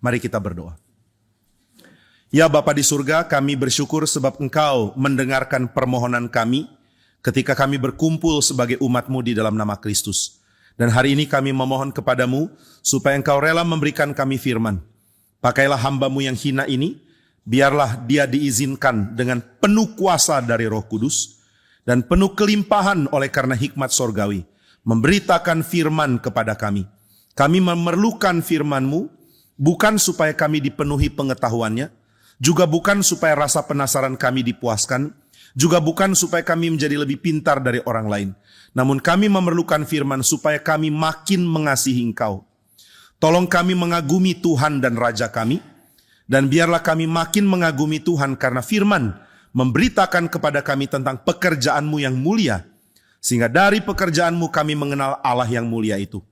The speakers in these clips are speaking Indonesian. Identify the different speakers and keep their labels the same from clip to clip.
Speaker 1: Mari kita berdoa. Ya Bapa di surga, kami bersyukur sebab Engkau mendengarkan permohonan kami ketika kami berkumpul sebagai umat-Mu di dalam nama Kristus. Dan hari ini kami memohon kepadamu supaya Engkau rela memberikan kami firman. Pakailah hamba-Mu yang hina ini, biarlah dia diizinkan dengan penuh kuasa dari Roh Kudus dan penuh kelimpahan oleh karena hikmat sorgawi, memberitakan firman kepada kami. Kami memerlukan firman-Mu, bukan supaya kami dipenuhi pengetahuannya, juga bukan supaya rasa penasaran kami dipuaskan, juga bukan supaya kami menjadi lebih pintar dari orang lain. Namun kami memerlukan firman supaya kami makin mengasihi Engkau. Tolong kami mengagumi Tuhan dan Raja kami, dan biarlah kami makin mengagumi Tuhan karena firman memberitakan kepada kami tentang pekerjaan-Mu yang mulia, sehingga dari pekerjaan-Mu kami mengenal Allah yang mulia itu.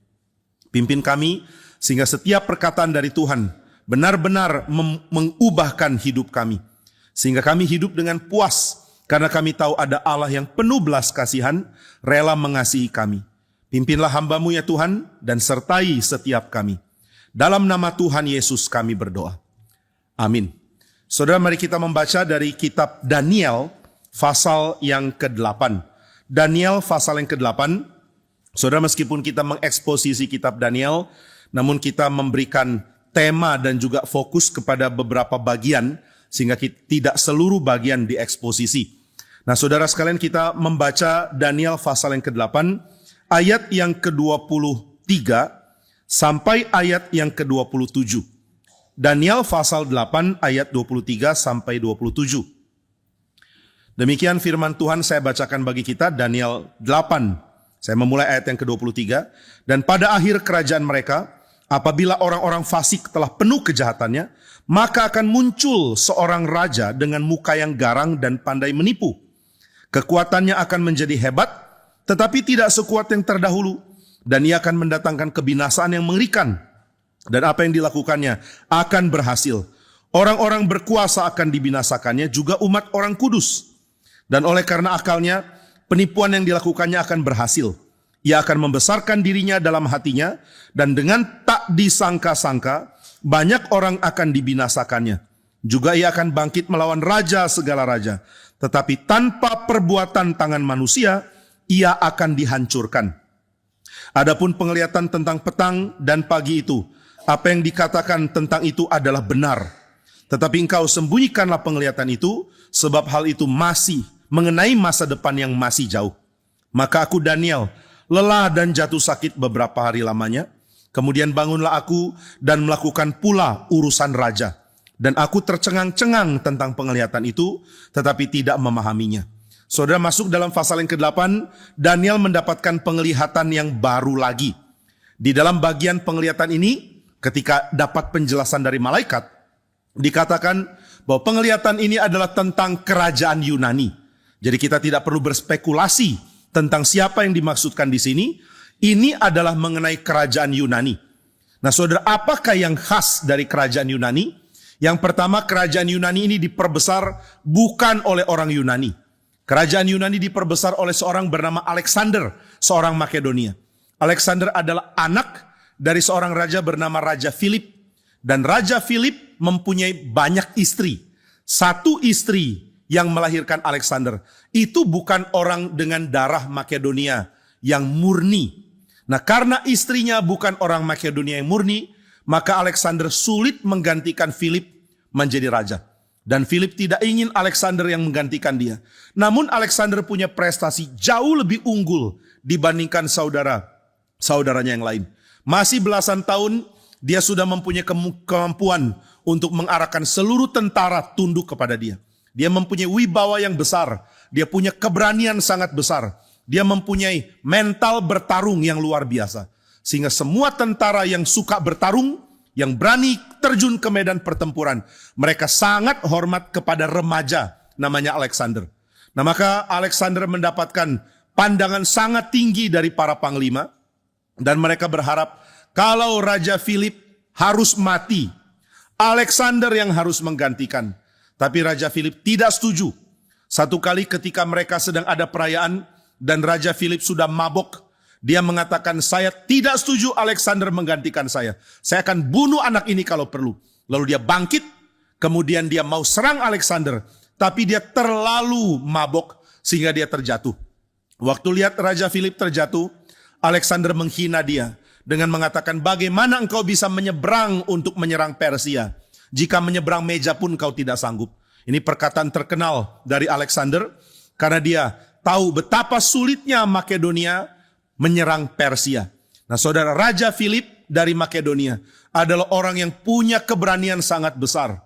Speaker 1: Pimpin kami sehingga setiap perkataan dari Tuhan benar-benar mengubahkan hidup kami, sehingga kami hidup dengan puas karena kami tahu ada Allah yang penuh belas kasihan, rela mengasihi kami. Pimpinlah hamba-Mu ya Tuhan, dan sertai setiap kami. Dalam nama Tuhan Yesus kami berdoa. Amin. Saudara, mari kita membaca dari kitab Daniel pasal yang ke-8. Daniel pasal yang ke-8. Saudara, meskipun kita mengeksposisi kitab Daniel, namun kita memberikan tema dan juga fokus kepada beberapa bagian, sehingga tidak seluruh bagian dieksposisi. Nah saudara sekalian, kita membaca Daniel pasal yang ke-8, ayat yang ke-23 sampai ayat yang ke-27. Daniel pasal 8 ayat 23 sampai 27. Demikian firman Tuhan saya bacakan bagi kita, Daniel 8. Saya memulai ayat yang ke-23. Dan pada akhir kerajaan mereka, apabila orang-orang fasik telah penuh kejahatannya, maka akan muncul seorang raja dengan muka yang garang dan pandai menipu. Kekuatannya akan menjadi hebat, tetapi tidak sekuat yang terdahulu, dan ia akan mendatangkan kebinasaan yang mengerikan. Dan apa yang dilakukannya akan berhasil. Orang-orang berkuasa akan dibinasakannya, juga umat orang kudus. Dan oleh karena akalnya, penipuan yang dilakukannya akan berhasil. Ia akan membesarkan dirinya dalam hatinya, dan dengan tak disangka-sangka, banyak orang akan dibinasakannya. Juga ia akan bangkit melawan raja segala raja, tetapi tanpa perbuatan tangan manusia, ia akan dihancurkan. Adapun penglihatan tentang petang dan pagi itu, apa yang dikatakan tentang itu adalah benar. Tetapi engkau sembunyikanlah penglihatan itu, sebab hal itu masih mengenai masa depan yang masih jauh. Maka aku Daniel lelah dan jatuh sakit beberapa hari lamanya. Kemudian bangunlah aku dan melakukan pula urusan raja. Dan aku tercengang-cengang tentang penglihatan itu, tetapi tidak memahaminya. Saudara, masuk dalam pasal yang ke-8, Daniel mendapatkan penglihatan yang baru lagi. Di dalam bagian penglihatan ini, ketika dapat penjelasan dari malaikat, dikatakan bahwa penglihatan ini adalah tentang kerajaan Yunani. Jadi kita tidak perlu berspekulasi tentang siapa yang dimaksudkan di sini. Ini adalah mengenai kerajaan Yunani. Nah saudara, apakah yang khas dari kerajaan Yunani? Yang pertama, kerajaan Yunani ini diperbesar bukan oleh orang Yunani. Kerajaan Yunani diperbesar oleh seorang bernama Alexander, seorang Makedonia. Alexander adalah anak dari seorang raja bernama Raja Philip. Dan Raja Philip mempunyai banyak istri. Satu istri yang melahirkan Alexander itu bukan orang dengan darah Makedonia yang murni. Nah, karena istrinya bukan orang Makedonia yang murni, maka Alexander sulit menggantikan Philip menjadi raja. Dan Philip tidak ingin Alexander yang menggantikan dia. Namun Alexander punya prestasi jauh lebih unggul dibandingkan saudaranya yang lain. Masih belasan tahun dia sudah mempunyai kemampuan untuk mengarahkan seluruh tentara tunduk kepada dia. Dia mempunyai wibawa yang besar. Dia punya keberanian sangat besar. Dia mempunyai mental bertarung yang luar biasa. Sehingga semua tentara yang suka bertarung, yang berani terjun ke medan pertempuran, mereka sangat hormat kepada remaja namanya Alexander. Nah maka Alexander mendapatkan pandangan sangat tinggi dari para panglima. Dan mereka berharap kalau Raja Philip harus mati, Alexander yang harus menggantikan. Tapi Raja Philip tidak setuju. Satu kali ketika mereka sedang ada perayaan dan Raja Philip sudah mabok Dia mengatakan, saya tidak setuju Alexander menggantikan saya. Saya akan bunuh anak ini kalau perlu. Lalu dia bangkit, kemudian dia mau serang Alexander. Tapi dia terlalu mabok sehingga dia terjatuh. Waktu lihat Raja Philip terjatuh, Alexander menghina dia dengan mengatakan, bagaimana engkau bisa menyeberang untuk menyerang Persia? Jika menyeberang meja pun kau tidak sanggup. Ini perkataan terkenal dari Alexander karena dia tahu betapa sulitnya Makedonia menyerang Persia. Nah, saudara, Raja Philip dari Makedonia adalah orang yang punya keberanian sangat besar.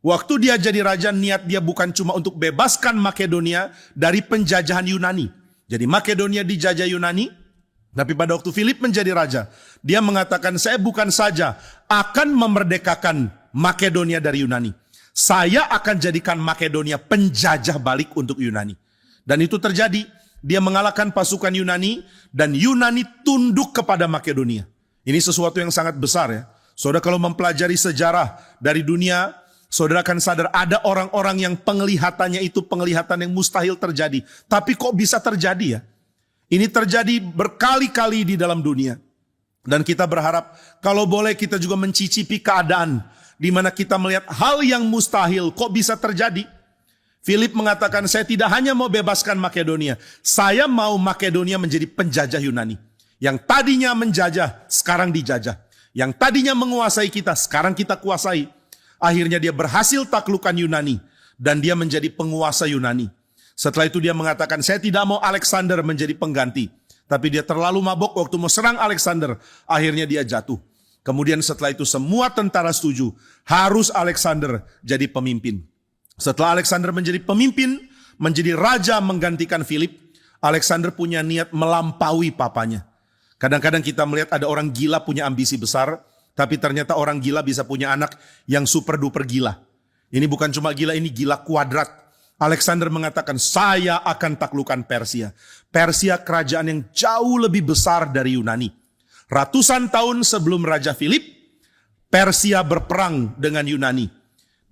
Speaker 1: Waktu dia jadi raja, niat dia bukan cuma untuk bebaskan Makedonia dari penjajahan Yunani. Jadi Makedonia dijajah Yunani, tapi pada waktu Philip menjadi raja, dia mengatakan, saya bukan saja akan memerdekakan Makedonia dari Yunani, saya akan jadikan Makedonia penjajah balik untuk Yunani. Dan itu terjadi. Dia mengalahkan pasukan Yunani dan Yunani tunduk kepada Makedonia. Ini sesuatu yang sangat besar ya. Saudara kalau mempelajari sejarah dari dunia, saudara akan sadar ada orang-orang yang penglihatannya itu penglihatan yang mustahil terjadi. Tapi kok bisa terjadi ya? Ini terjadi berkali-kali di dalam dunia. Dan kita berharap kalau boleh kita juga mencicipi keadaan di mana kita melihat hal yang mustahil kok bisa terjadi. Philip mengatakan, saya tidak hanya mau bebaskan Makedonia, saya mau Makedonia menjadi penjajah Yunani. Yang tadinya menjajah, sekarang dijajah. Yang tadinya menguasai kita, sekarang kita kuasai. Akhirnya dia berhasil taklukkan Yunani, dan dia menjadi penguasa Yunani. Setelah itu dia mengatakan, saya tidak mau Alexander menjadi pengganti. Tapi dia terlalu mabok waktu mau serang Alexander, akhirnya dia jatuh. Kemudian setelah itu semua tentara setuju, harus Alexander jadi pemimpin. Setelah Alexander menjadi pemimpin, menjadi raja menggantikan Philip, Alexander punya niat melampaui papanya. Kadang-kadang kita melihat ada orang gila punya ambisi besar, tapi ternyata orang gila bisa punya anak yang super duper gila. Ini bukan cuma gila, ini gila kuadrat. Alexander mengatakan, saya akan taklukkan Persia. Persia kerajaan yang jauh lebih besar dari Yunani. Ratusan tahun sebelum Raja Philip, Persia berperang dengan Yunani.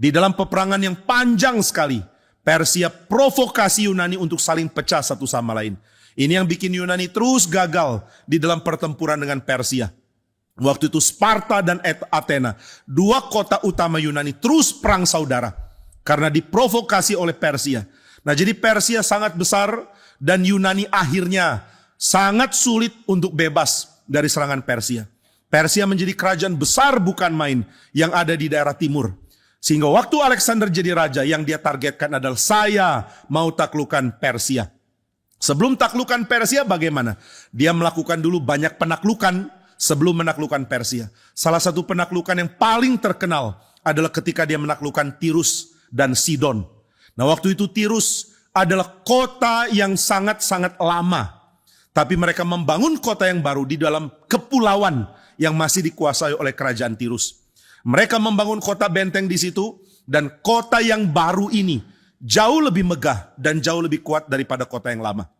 Speaker 1: Di dalam peperangan yang panjang sekali, Persia provokasi Yunani untuk saling pecah satu sama lain. Ini yang bikin Yunani terus gagal di dalam pertempuran dengan Persia. Waktu itu Sparta dan Athena, dua kota utama Yunani terus perang saudara karena diprovokasi oleh Persia. Nah, jadi Persia sangat besar dan Yunani akhirnya sangat sulit untuk bebas dari serangan Persia. Persia menjadi kerajaan besar bukan main yang ada di daerah timur. Sehingga waktu Alexander jadi raja, yang dia targetkan adalah saya mau taklukkan Persia. Sebelum taklukan Persia bagaimana? Dia melakukan dulu banyak penaklukan sebelum menaklukkan Persia. Salah satu penaklukan yang paling terkenal adalah ketika dia menaklukkan Tirus dan Sidon. Nah, waktu itu Tirus adalah kota yang sangat-sangat lama. Tapi mereka membangun kota yang baru di dalam kepulauan yang masih dikuasai oleh kerajaan Tirus. Mereka membangun kota benteng di situ, dan kota yang baru ini jauh lebih megah dan jauh lebih kuat daripada kota yang lama.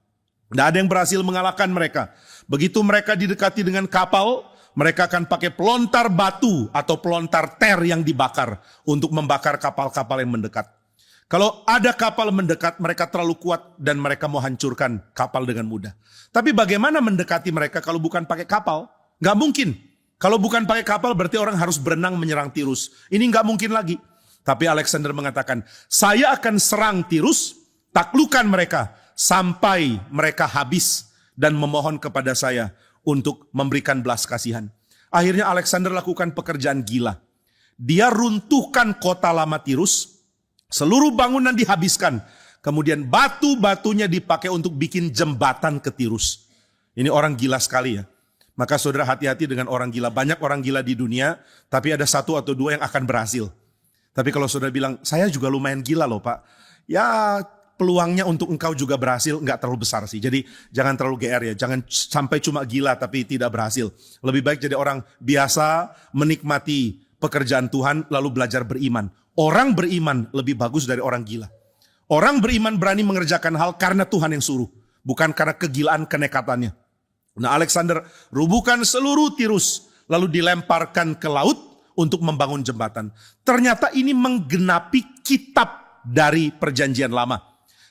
Speaker 1: Tidak ada yang berhasil mengalahkan mereka. Begitu mereka didekati dengan kapal, mereka akan pakai pelontar batu atau pelontar ter yang dibakar untuk membakar kapal-kapal yang mendekat. Kalau ada kapal mendekat, mereka terlalu kuat dan mereka mau hancurkan kapal dengan mudah. Tapi bagaimana mendekati mereka kalau bukan pakai kapal? Nggak mungkin. Kalau bukan pakai kapal berarti orang harus berenang menyerang Tirus. Ini nggak mungkin lagi. Tapi Alexander mengatakan, saya akan serang Tirus, taklukkan mereka sampai mereka habis dan memohon kepada saya untuk memberikan belas kasihan. Akhirnya Alexander lakukan pekerjaan gila. Dia runtuhkan kota lama Tirus, seluruh bangunan dihabiskan. Kemudian batu-batunya dipakai untuk bikin jembatan ke Tirus. Ini orang gila sekali ya. Maka saudara hati-hati dengan orang gila. Banyak orang gila di dunia, tapi ada satu atau dua yang akan berhasil. Tapi kalau saudara bilang, saya juga lumayan gila loh Pak. Ya peluangnya untuk engkau juga berhasil nggak terlalu besar sih. Jadi jangan terlalu GR ya. Jangan sampai cuma gila tapi tidak berhasil. Lebih baik jadi orang biasa, menikmati pekerjaan Tuhan, lalu belajar beriman. Orang beriman lebih bagus dari orang gila. Orang beriman berani mengerjakan hal karena Tuhan yang suruh. Bukan karena kegilaan kenekatannya. Nah, Alexander rubuhkan seluruh Tirus, lalu dilemparkan ke laut untuk membangun jembatan. Ternyata ini menggenapi kitab dari perjanjian lama.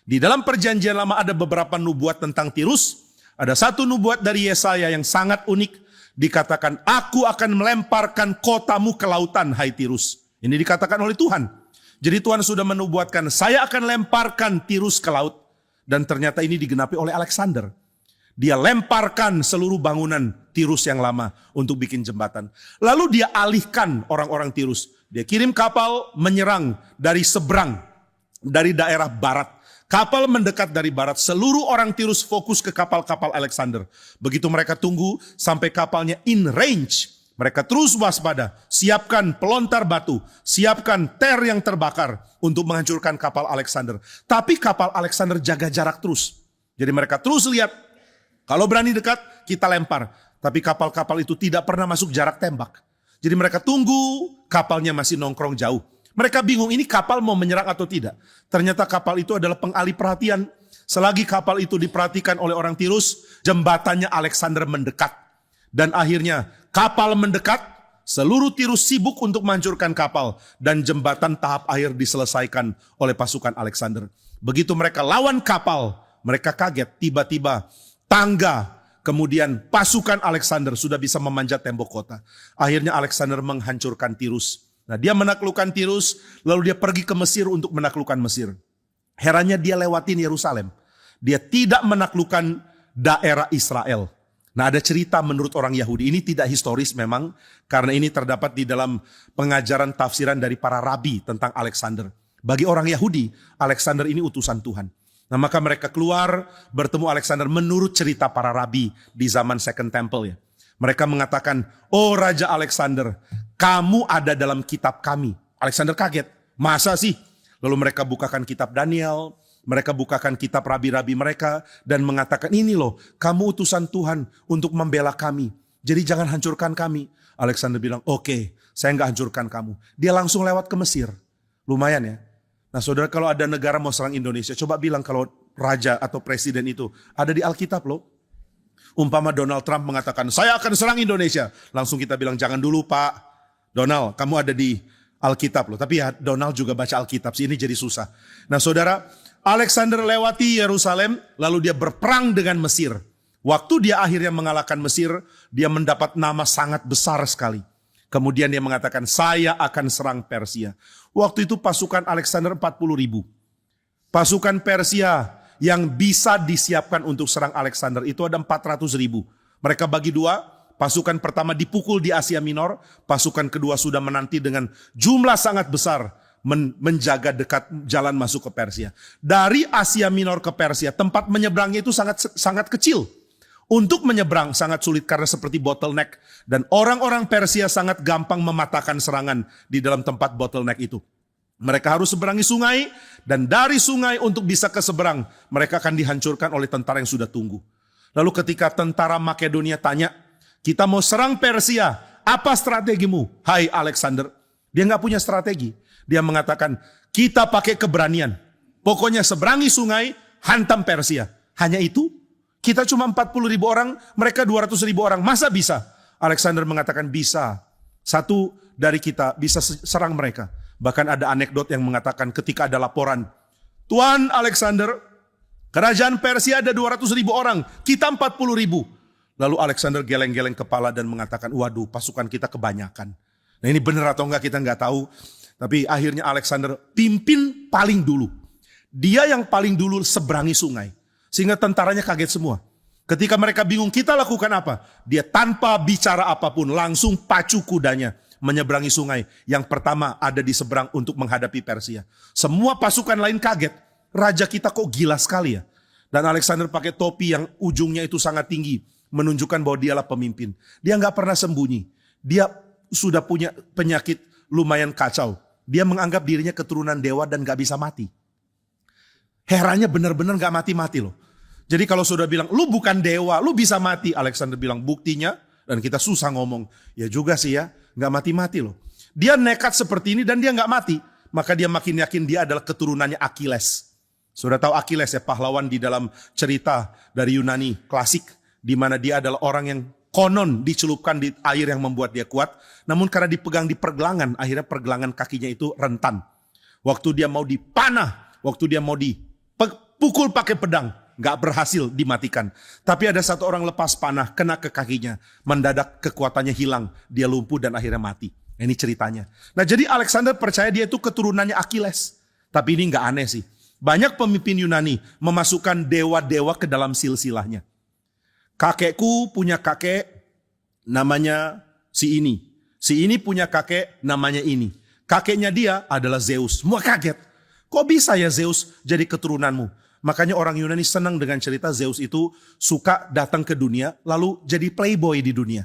Speaker 1: Di dalam perjanjian lama ada beberapa nubuat tentang Tirus, Ada satu nubuat dari Yesaya yang sangat unik. Dikatakan, aku akan melemparkan kotamu ke lautan, hai Tirus. Ini dikatakan oleh Tuhan. Jadi Tuhan sudah menubuatkan, saya akan lemparkan Tirus ke laut. Dan ternyata ini digenapi oleh Alexander. Dia lemparkan seluruh bangunan Tirus yang lama untuk bikin jembatan. Lalu dia alihkan orang-orang Tirus. Dia kirim kapal menyerang dari seberang, dari daerah barat. Kapal mendekat dari barat, seluruh orang Tirus fokus ke kapal-kapal Alexander. Begitu mereka tunggu sampai kapalnya in range, mereka terus waspada, siapkan pelontar batu, siapkan ter yang terbakar untuk menghancurkan kapal Alexander. Tapi kapal Alexander jaga jarak terus. Jadi mereka terus lihat, kalau berani dekat, kita lempar. Tapi kapal-kapal itu tidak pernah masuk jarak tembak. Jadi mereka tunggu, kapalnya masih nongkrong jauh. Mereka bingung ini kapal mau menyerang atau tidak. Ternyata kapal itu adalah pengalih perhatian. Selagi kapal itu diperhatikan oleh orang Tirus, jembatannya Alexander mendekat. Dan akhirnya kapal mendekat, seluruh Tirus sibuk untuk menghancurkan kapal. Dan jembatan tahap akhir diselesaikan oleh pasukan Alexander. Begitu mereka lawan kapal, mereka kaget. Tiba-tiba tangga, kemudian pasukan Alexander sudah bisa memanjat tembok kota. Akhirnya Alexander menghancurkan Tirus. Nah, dia menaklukkan Tirus, lalu dia pergi ke Mesir untuk menaklukkan Mesir. Herannya dia lewatin Yerusalem. Dia tidak menaklukkan daerah Israel. Nah, ada cerita menurut orang Yahudi. Ini tidak historis memang, karena ini terdapat di dalam pengajaran tafsiran dari para rabi tentang Alexander. Bagi orang Yahudi, Alexander ini utusan Tuhan. Nah, maka mereka keluar bertemu Alexander menurut cerita para rabi di zaman Second Temple ya. Mereka mengatakan, oh Raja Alexander, kamu ada dalam kitab kami. Alexander kaget, masa sih? Lalu mereka bukakan kitab Daniel, mereka bukakan kitab rabi-rabi mereka, dan mengatakan ini loh, kamu utusan Tuhan untuk membela kami. Jadi jangan hancurkan kami. Alexander bilang, oke, saya nggak hancurkan kamu. Dia langsung lewat ke Mesir. Lumayan ya. Nah saudara, kalau ada negara mau serang Indonesia, coba bilang kalau raja atau presiden itu ada di Alkitab loh. Umpama Donald Trump mengatakan, saya akan serang Indonesia. Langsung kita bilang, jangan dulu Pak Donald, kamu ada di Alkitab loh. Tapi ya Donald juga baca Alkitab sih, ini jadi susah. Nah saudara, Alexander lewati Yerusalem, lalu dia berperang dengan Mesir. Waktu dia akhirnya mengalahkan Mesir, dia mendapat nama sangat besar sekali. Kemudian dia mengatakan, saya akan serang Persia. Waktu itu pasukan Alexander 40.000. Pasukan Persia yang bisa disiapkan untuk serang Alexander itu ada 400.000. Mereka bagi dua, pasukan pertama dipukul di Asia Minor, pasukan kedua sudah menanti dengan jumlah sangat besar menjaga dekat jalan masuk ke Persia. Dari Asia Minor ke Persia, tempat menyeberangnya itu sangat kecil. Untuk menyeberang sangat sulit karena seperti bottleneck. Dan orang-orang Persia sangat gampang mematahkan serangan di dalam tempat bottleneck itu. Mereka harus seberangi sungai, dan dari sungai untuk bisa ke seberang, mereka akan dihancurkan oleh tentara yang sudah tunggu. Lalu ketika tentara Makedonia tanya, kita mau serang Persia, apa strategimu? Hai Alexander, dia nggak punya strategi. Dia mengatakan, kita pakai keberanian. Pokoknya seberangi sungai, hantam Persia. Hanya itu, kita cuma 40.000 orang, mereka 200.000 orang, masa bisa? Alexander mengatakan bisa. Satu dari kita bisa serang mereka. Bahkan ada anekdot yang mengatakan ketika ada laporan, Tuan Alexander, kerajaan Persia ada 200.000 orang, kita 40.000. Lalu Alexander geleng-geleng kepala dan mengatakan, waduh pasukan kita kebanyakan. Nah ini benar atau enggak kita enggak tahu. Tapi akhirnya Alexander pimpin paling dulu. Dia yang paling dulu seberangi sungai. Sehingga tentaranya kaget semua. Ketika mereka bingung kita lakukan apa? Dia tanpa bicara apapun langsung pacu kudanya menyeberangi sungai. Yang pertama ada di seberang untuk menghadapi Persia. Semua pasukan lain kaget. Raja kita kok gila sekali ya. Dan Alexander pakai topi yang ujungnya itu sangat tinggi. Menunjukkan bahwa dialah pemimpin. Dia nggak pernah sembunyi. Dia sudah punya penyakit lumayan kacau. Dia menganggap dirinya keturunan dewa dan gak bisa mati. Herannya benar-benar gak mati-mati loh. Jadi kalau sudah bilang, lu bukan dewa, lu bisa mati. Alexander bilang, buktinya, dan kita susah ngomong. Ya juga sih ya, gak mati-mati loh. Dia nekat seperti ini dan dia gak mati. Maka dia makin yakin dia adalah keturunannya Achilles. Sudah tahu Achilles ya, pahlawan di dalam cerita dari Yunani klasik. Di mana dia adalah orang yang konon dicelupkan di air yang membuat dia kuat. Namun karena dipegang di pergelangan, akhirnya pergelangan kakinya itu rentan. Waktu dia mau dipanah, waktu dia mau dipukul pakai pedang, nggak berhasil dimatikan. Tapi ada satu orang lepas panah, kena ke kakinya, mendadak kekuatannya hilang, dia lumpuh dan akhirnya mati. Ini ceritanya. Nah jadi Alexander percaya dia itu keturunannya Achilles. Tapi ini nggak aneh sih. Banyak pemimpin Yunani memasukkan dewa-dewa ke dalam silsilahnya. Kakekku punya kakek namanya si ini. Si ini punya kakek namanya ini. Kakeknya dia adalah Zeus. Semua kaget. Kok bisa ya Zeus jadi keturunanmu? Makanya orang Yunani senang dengan cerita Zeus itu suka datang ke dunia lalu jadi playboy di dunia.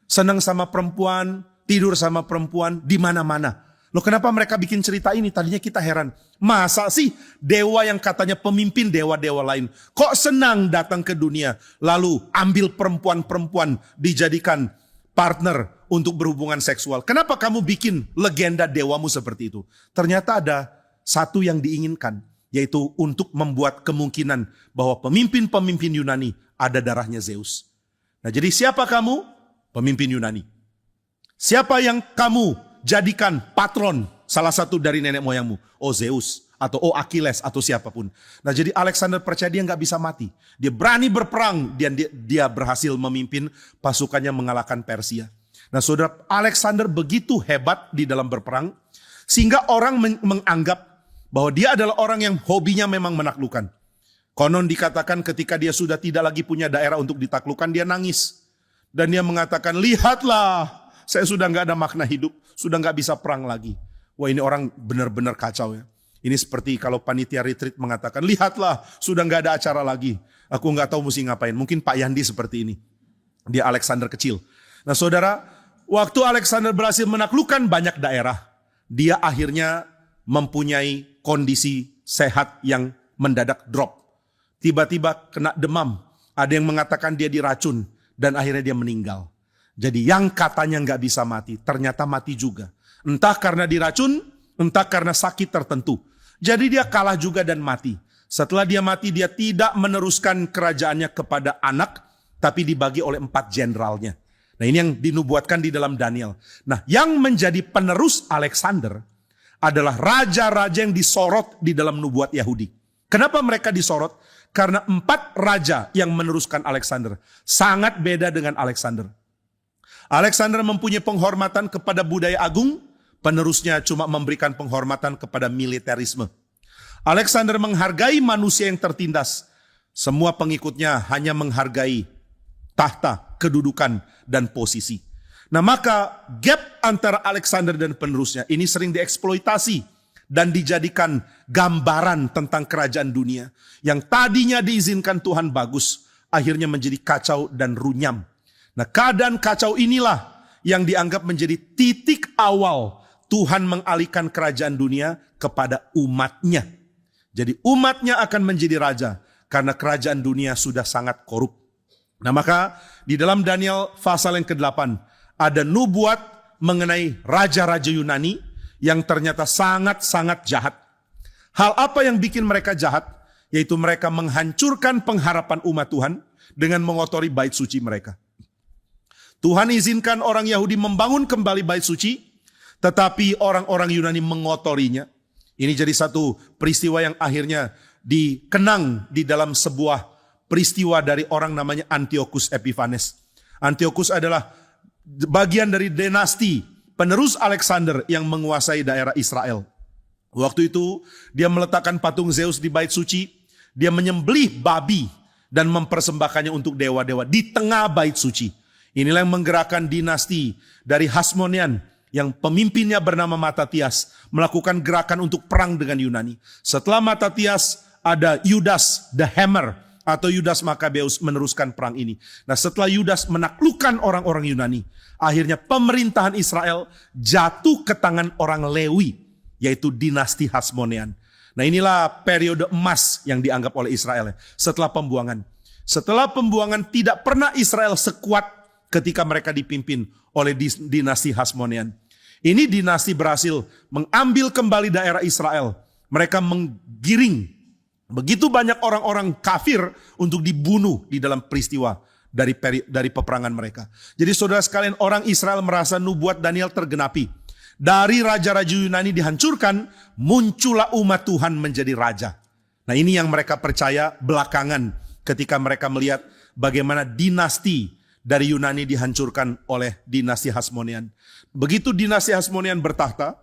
Speaker 1: Senang sama perempuan, tidur sama perempuan di mana-mana. Loh kenapa mereka bikin cerita ini? Tadinya kita heran. Masa sih dewa yang katanya pemimpin dewa-dewa lain kok senang datang ke dunia lalu ambil perempuan-perempuan dijadikan partner untuk berhubungan seksual. Kenapa kamu bikin legenda dewamu seperti itu? Ternyata ada satu yang diinginkan, yaitu untuk membuat kemungkinan bahwa pemimpin-pemimpin Yunani ada darahnya Zeus. Nah jadi siapa kamu? Pemimpin Yunani. Siapa yang kamu jadikan patron salah satu dari nenek moyangmu? Oh Zeus, atau oh Achilles, atau siapapun. Nah jadi Alexander percaya dia nggak bisa mati. Dia berani berperang, dan dia berhasil memimpin pasukannya mengalahkan Persia. Nah saudara, Alexander begitu hebat di dalam berperang, sehingga orang menganggap bahwa dia adalah orang yang hobinya memang menaklukkan. Konon dikatakan ketika dia sudah tidak lagi punya daerah untuk ditaklukkan, dia nangis. Dan dia mengatakan, lihatlah, saya sudah nggak ada makna hidup, sudah nggak bisa perang lagi. Wah ini orang benar-benar kacau ya. Ini seperti kalau panitia retreat mengatakan, lihatlah, sudah nggak ada acara lagi. Aku nggak tahu mesti ngapain. Mungkin Pak Yandi seperti ini. Dia Alexander kecil. Nah saudara, waktu Alexander berhasil menaklukkan banyak daerah, dia akhirnya mempunyai kondisi sehat yang mendadak drop. Tiba-tiba kena demam. Ada yang mengatakan dia diracun. Dan akhirnya dia meninggal. Jadi yang katanya nggak bisa mati, ternyata mati juga. Entah karena diracun, entah karena sakit tertentu. Jadi dia kalah juga dan mati. Setelah dia mati, dia tidak meneruskan kerajaannya kepada anak, tapi dibagi oleh 4 jenderalnya. Nah ini yang dinubuatkan di dalam Daniel. Nah yang menjadi penerus Alexander adalah raja-raja yang disorot di dalam nubuat Yahudi. Kenapa mereka disorot? Karena 4 raja yang meneruskan Alexander sangat beda dengan Alexander. Alexander mempunyai penghormatan kepada budaya agung, penerusnya cuma memberikan penghormatan kepada militerisme. Alexander menghargai manusia yang tertindas, semua pengikutnya hanya menghargai tahta, kedudukan, dan posisi. Nah maka gap antara Alexander dan penerusnya ini sering dieksploitasi dan dijadikan gambaran tentang kerajaan dunia yang tadinya diizinkan Tuhan bagus, akhirnya menjadi kacau dan runyam. Nah keadaan kacau inilah yang dianggap menjadi titik awal Tuhan mengalihkan kerajaan dunia kepada umatnya. Jadi umatnya akan menjadi raja karena kerajaan dunia sudah sangat korup. Nah maka di dalam Daniel pasal yang ke-8 ada nubuat mengenai raja-raja Yunani yang ternyata sangat-sangat jahat. Hal apa yang bikin mereka jahat? Yaitu mereka menghancurkan pengharapan umat Tuhan dengan mengotori bait suci mereka. Tuhan izinkan orang Yahudi membangun kembali bait suci, tetapi orang-orang Yunani mengotorinya. Ini jadi satu peristiwa yang akhirnya dikenang di dalam sebuah peristiwa dari orang namanya Antiochus Epiphanes. Antiochus adalah bagian dari dinasti penerus Alexander yang menguasai daerah Israel. Waktu itu dia meletakkan patung Zeus di bait suci, dia menyembelih babi dan mempersembahkannya untuk dewa-dewa di tengah bait suci. Inilah yang menggerakkan dinasti dari Hasmonean yang pemimpinnya bernama Matatias melakukan gerakan untuk perang dengan Yunani. Setelah Matatias ada Yudas the Hammer atau Yudas Makabeus meneruskan perang ini. Nah setelah Yudas menaklukkan orang-orang Yunani, akhirnya pemerintahan Israel jatuh ke tangan orang Lewi, yaitu dinasti Hasmonean. Nah inilah periode emas yang dianggap oleh Israel setelah pembuangan. Setelah pembuangan tidak pernah Israel sekuat ketika mereka dipimpin oleh dinasti Hasmonean. Ini dinasti berhasil mengambil kembali daerah Israel. Mereka menggiring begitu banyak orang-orang kafir untuk dibunuh di dalam peristiwa dari peperangan mereka. Jadi saudara sekalian, orang Israel merasa nubuat Daniel tergenapi. Dari raja-raja Yunani dihancurkan, muncullah umat Tuhan menjadi raja. Nah, ini yang mereka percaya belakangan ketika mereka melihat bagaimana dinasti dari Yunani dihancurkan oleh dinasti Hasmonean. Begitu dinasti Hasmonean bertahta,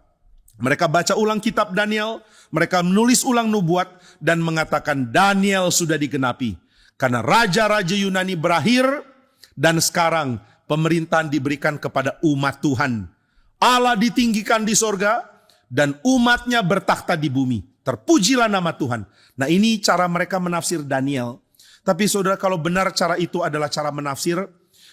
Speaker 1: mereka baca ulang kitab Daniel, mereka menulis ulang nubuat dan mengatakan Daniel sudah digenapi. Karena raja-raja Yunani berakhir dan sekarang pemerintahan diberikan kepada umat Tuhan. Allah ditinggikan di sorga dan umatnya bertakhta di bumi. Terpujilah nama Tuhan. Nah, ini cara mereka menafsir Daniel. Tapi saudara, kalau benar cara itu adalah cara menafsir,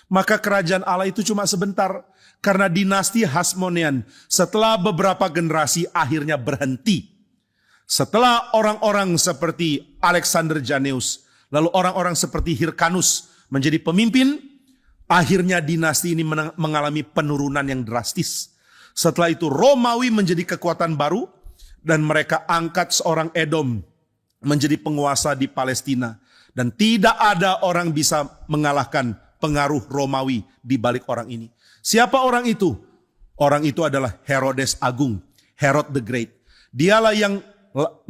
Speaker 1: maka kerajaan Allah itu cuma sebentar. Karena dinasti Hasmonean setelah beberapa generasi akhirnya berhenti. Setelah orang-orang seperti Alexander Janneus, lalu orang-orang seperti Hyrcanus menjadi pemimpin, akhirnya dinasti ini mengalami penurunan yang drastis. Setelah itu Romawi menjadi kekuatan baru dan mereka angkat seorang Edom menjadi penguasa di Palestina. Dan tidak ada orang bisa mengalahkan pengaruh Romawi di balik orang ini. Siapa orang itu? Orang itu adalah Herodes Agung, Herod the Great. Dialah yang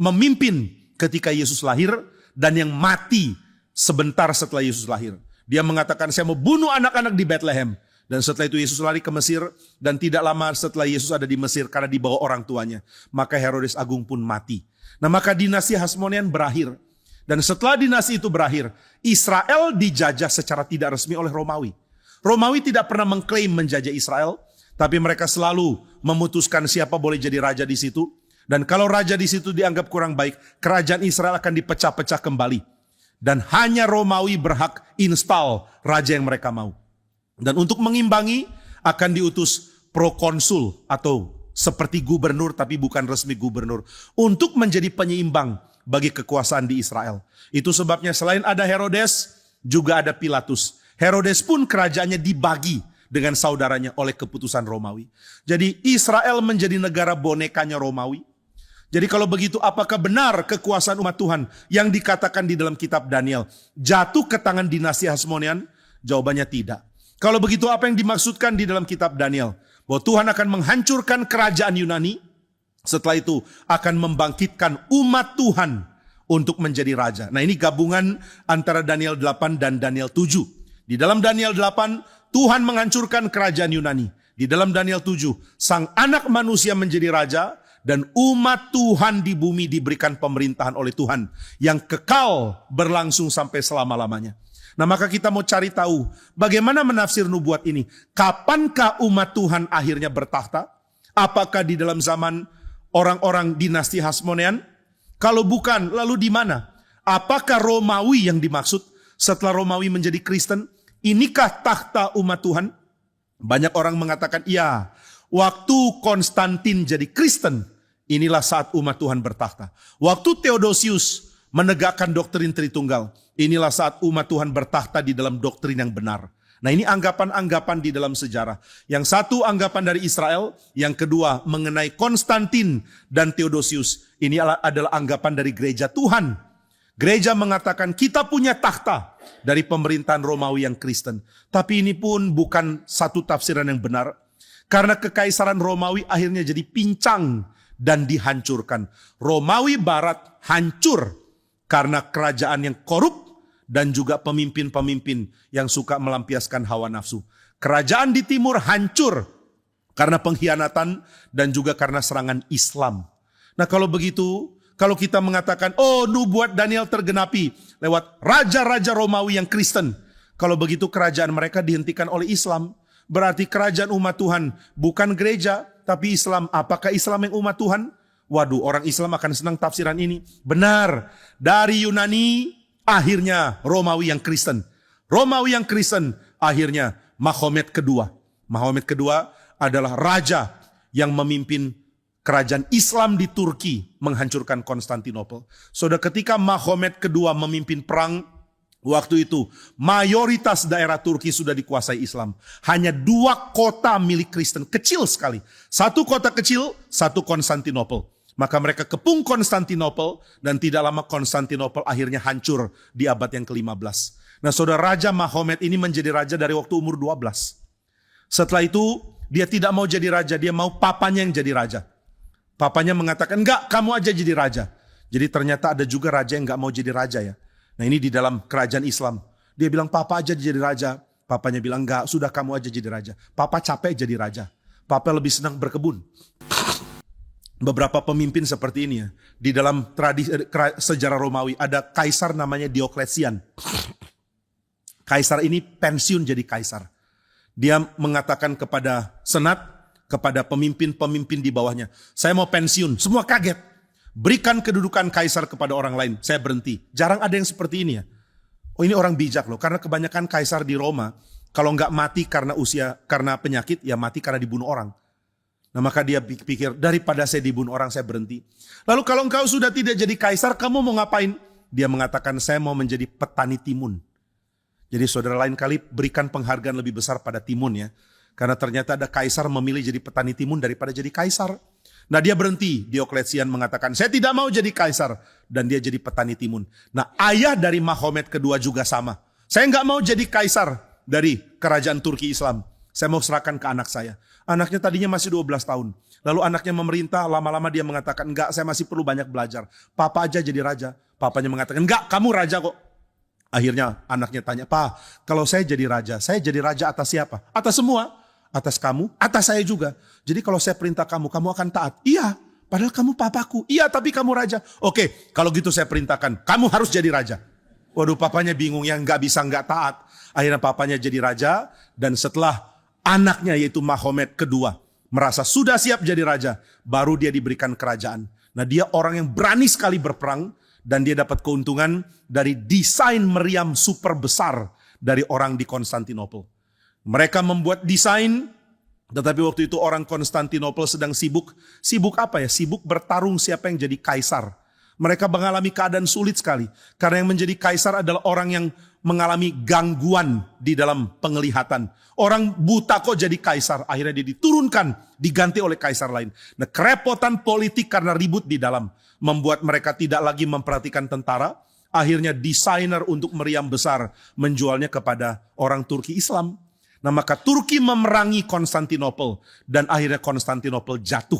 Speaker 1: memimpin ketika Yesus lahir dan yang mati sebentar setelah Yesus lahir. Dia mengatakan, saya mau bunuh anak-anak di Bethlehem. Dan setelah itu Yesus lari ke Mesir dan tidak lama setelah Yesus ada di Mesir karena dibawa orang tuanya. Maka Herodes Agung pun mati. Nah, maka dinasti Hasmonean berakhir. Dan setelah dinasti itu berakhir, Israel dijajah secara tidak resmi oleh Romawi. Romawi tidak pernah mengklaim menjajah Israel, tapi mereka selalu memutuskan siapa boleh jadi raja di situ. Dan kalau raja di situ dianggap kurang baik, kerajaan Israel akan dipecah-pecah kembali. Dan hanya Romawi berhak install raja yang mereka mau. Dan untuk mengimbangi akan diutus prokonsul atau seperti gubernur tapi bukan resmi gubernur. Untuk menjadi penyeimbang bagi kekuasaan di Israel. Itu sebabnya selain ada Herodes, juga ada Pilatus. Herodes pun kerajaannya dibagi dengan saudaranya oleh keputusan Romawi. Jadi Israel menjadi negara bonekanya Romawi. Jadi kalau begitu apakah benar kekuasaan umat Tuhan yang dikatakan di dalam kitab Daniel jatuh ke tangan dinasti Hasmonean? Jawabannya tidak. Kalau begitu apa yang dimaksudkan di dalam kitab Daniel? Bahwa Tuhan akan menghancurkan kerajaan Yunani, setelah itu akan membangkitkan umat Tuhan untuk menjadi raja. Nah, ini gabungan antara Daniel 8 dan Daniel 7. Di dalam Daniel 8, Tuhan menghancurkan kerajaan Yunani. Di dalam Daniel 7, sang anak manusia menjadi raja dan umat Tuhan di bumi diberikan pemerintahan oleh Tuhan yang kekal berlangsung sampai selama-lamanya. Nah, maka kita mau cari tahu bagaimana menafsir nubuat ini. Kapankah umat Tuhan akhirnya bertakhta? Apakah di dalam zaman orang-orang dinasti Hasmonean? Kalau bukan, lalu di mana? Apakah Romawi yang dimaksud? Setelah Romawi menjadi Kristen, inikah takhta umat Tuhan? Banyak orang mengatakan, iya, waktu Konstantin jadi Kristen, inilah saat umat Tuhan bertakhta. Waktu Theodosius menegakkan doktrin Tritunggal, inilah saat umat Tuhan bertakhta di dalam doktrin yang benar. Nah, ini anggapan-anggapan di dalam sejarah. Yang satu anggapan dari Israel, yang kedua mengenai Konstantin dan Theodosius. Ini adalah anggapan dari gereja Tuhan. Gereja mengatakan kita punya takhta dari pemerintahan Romawi yang Kristen. Tapi ini pun bukan satu tafsiran yang benar. Karena kekaisaran Romawi akhirnya jadi pincang dan dihancurkan. Romawi Barat hancur karena kerajaan yang korup dan juga pemimpin-pemimpin yang suka melampiaskan hawa nafsu. Kerajaan di timur hancur karena pengkhianatan dan juga karena serangan Islam. Nah, kalau begitu, kalau kita mengatakan, oh, nubuat Daniel tergenapi lewat raja-raja Romawi yang Kristen. Kalau begitu kerajaan mereka dihentikan oleh Islam. Berarti kerajaan umat Tuhan bukan gereja, tapi Islam. Apakah Islam yang umat Tuhan? Waduh, orang Islam akan senang tafsiran ini. Benar, dari Yunani akhirnya Romawi yang Kristen. Romawi yang Kristen akhirnya Mahomet kedua. Mahomet kedua adalah raja yang memimpin kerajaan Islam di Turki menghancurkan Konstantinopel. Saudara, ketika Mahomet kedua memimpin perang, waktu itu mayoritas daerah Turki sudah dikuasai Islam. Hanya 2 kota milik Kristen, kecil sekali. 1 kota kecil, 1 Konstantinopel. Maka mereka kepung Konstantinopel dan tidak lama Konstantinopel akhirnya hancur di abad yang ke-15. Nah, saudara, Raja Mahomet ini menjadi raja dari waktu umur 12. Setelah itu dia tidak mau jadi raja, dia mau papanya yang jadi raja. Papanya mengatakan, enggak, kamu aja jadi raja. Jadi ternyata ada juga raja yang gak mau jadi raja ya. Nah ini di dalam kerajaan Islam. Dia bilang papa aja jadi raja. Papanya bilang enggak, sudah kamu aja jadi raja. Papa capek jadi raja. Papa lebih senang berkebun. Beberapa pemimpin seperti ini ya. Di dalam sejarah Romawi ada kaisar namanya Diokletian. Kaisar ini pensiun jadi kaisar. Dia mengatakan kepada senat, kepada pemimpin-pemimpin di bawahnya, saya mau pensiun. Semua kaget. Berikan kedudukan kaisar kepada orang lain. Saya berhenti. Jarang ada yang seperti ini ya. Oh ini orang bijak loh. Karena kebanyakan kaisar di Roma, kalau nggak mati karena usia, karena penyakit, ya mati karena dibunuh orang. Nah maka dia pikir, daripada saya dibunuh orang, saya berhenti. Lalu kalau engkau sudah tidak jadi kaisar, kamu mau ngapain? Dia mengatakan, saya mau menjadi petani timun. Jadi saudara, lain kali berikan penghargaan lebih besar pada timun ya. Karena ternyata ada kaisar memilih jadi petani timun daripada jadi kaisar. Nah dia berhenti. Diokletian mengatakan, saya tidak mau jadi kaisar. Dan dia jadi petani timun. Nah ayah dari Mahomet kedua juga sama. Saya nggak mau jadi kaisar dari kerajaan Turki Islam. Saya mau serahkan ke anak saya. Anaknya tadinya masih 12 tahun. Lalu anaknya memerintah, lama-lama dia mengatakan, enggak, saya masih perlu banyak belajar. Papa aja jadi raja. Papanya mengatakan, enggak, kamu raja kok. Akhirnya anaknya tanya, Pak, kalau saya jadi raja atas siapa? Atas semua. Atas kamu, atas saya juga. Jadi kalau saya perintah kamu, kamu akan taat. Iya, padahal kamu papaku. Iya, tapi kamu raja. Oke, kalau gitu saya perintahkan, kamu harus jadi raja. Waduh, papanya bingung ya, nggak bisa nggak taat. Akhirnya papanya jadi raja, dan setelah anaknya yaitu Mahomet kedua merasa sudah siap jadi raja, baru dia diberikan kerajaan. Nah dia orang yang berani sekali berperang, dan dia dapat keuntungan dari desain meriam super besar dari orang di Konstantinopel. Mereka membuat desain, tetapi waktu itu orang Konstantinopel sedang sibuk. Sibuk apa ya? Sibuk bertarung siapa yang jadi kaisar. Mereka mengalami keadaan sulit sekali. Karena yang menjadi kaisar adalah orang yang mengalami gangguan di dalam penglihatan. Orang buta kok jadi kaisar. Akhirnya dia diturunkan, diganti oleh kaisar lain. Nah kerepotan politik karena ribut di dalam membuat mereka tidak lagi memperhatikan tentara. Akhirnya desainer untuk meriam besar menjualnya kepada orang Turki Islam. Nah maka Turki memerangi Konstantinopel dan akhirnya Konstantinopel jatuh.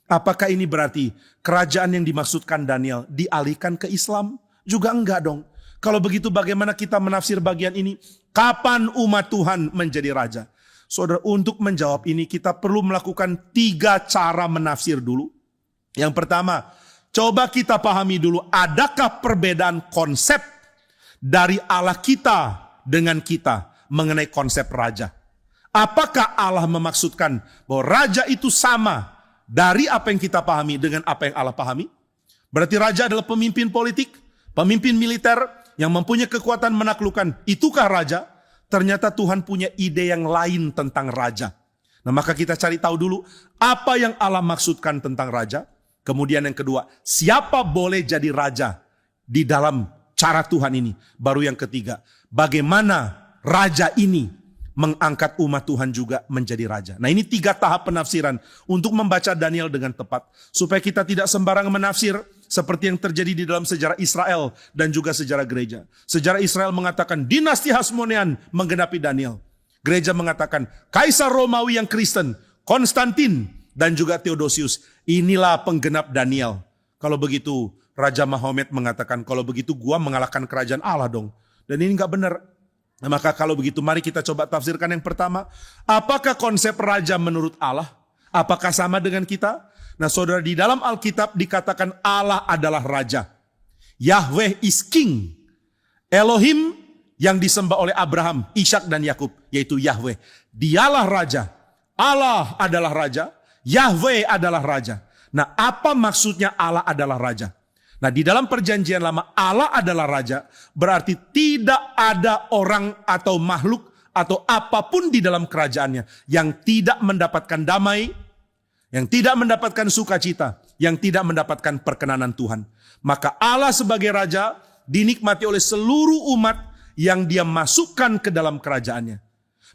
Speaker 1: Apakah ini berarti kerajaan yang dimaksudkan Daniel dialihkan ke Islam? Juga enggak dong. Kalau begitu bagaimana kita menafsir bagian ini? Kapan umat Tuhan menjadi raja? Saudara, untuk menjawab ini kita perlu melakukan 3 cara menafsir dulu. Yang pertama, coba kita pahami dulu, adakah perbedaan konsep dari Allah kita dengan kita mengenai konsep raja? Apakah Allah memaksudkan bahwa raja itu sama dari apa yang kita pahami dengan apa yang Allah pahami? Berarti raja adalah pemimpin politik, pemimpin militer yang mempunyai kekuatan menaklukkan. Itukah raja? Ternyata Tuhan punya ide yang lain tentang raja. Nah maka kita cari tahu dulu apa yang Allah maksudkan tentang raja. Kemudian yang kedua, siapa boleh jadi raja di dalam cara Tuhan ini. Baru yang ketiga, bagaimana raja ini mengangkat umat Tuhan juga menjadi raja. Nah ini 3 tahap penafsiran untuk membaca Daniel dengan tepat. Supaya kita tidak sembarangan menafsir seperti yang terjadi di dalam sejarah Israel dan juga sejarah gereja. Sejarah Israel mengatakan dinasti Hasmonean menggenapi Daniel. Gereja mengatakan Kaisar Romawi yang Kristen, Konstantin dan juga Theodosius. Inilah penggenap Daniel. Kalau begitu Raja Mahomet mengatakan, kalau begitu gua mengalahkan kerajaan Allah dong. Dan ini gak benar. Nah, maka kalau begitu mari kita coba tafsirkan yang pertama. Apakah konsep raja menurut Allah? Apakah sama dengan kita? Nah saudara, di dalam Alkitab dikatakan Allah adalah raja. Yahweh is king. Elohim yang disembah oleh Abraham, Ishak dan Yakub, yaitu Yahweh. Dialah raja. Allah adalah raja. Yahweh adalah raja. Nah apa maksudnya Allah adalah raja? Nah di dalam perjanjian lama Allah adalah raja, berarti tidak ada orang atau makhluk atau apapun di dalam kerajaannya yang tidak mendapatkan damai, yang tidak mendapatkan sukacita, yang tidak mendapatkan perkenanan Tuhan. Maka Allah sebagai raja dinikmati oleh seluruh umat yang dia masukkan ke dalam kerajaannya.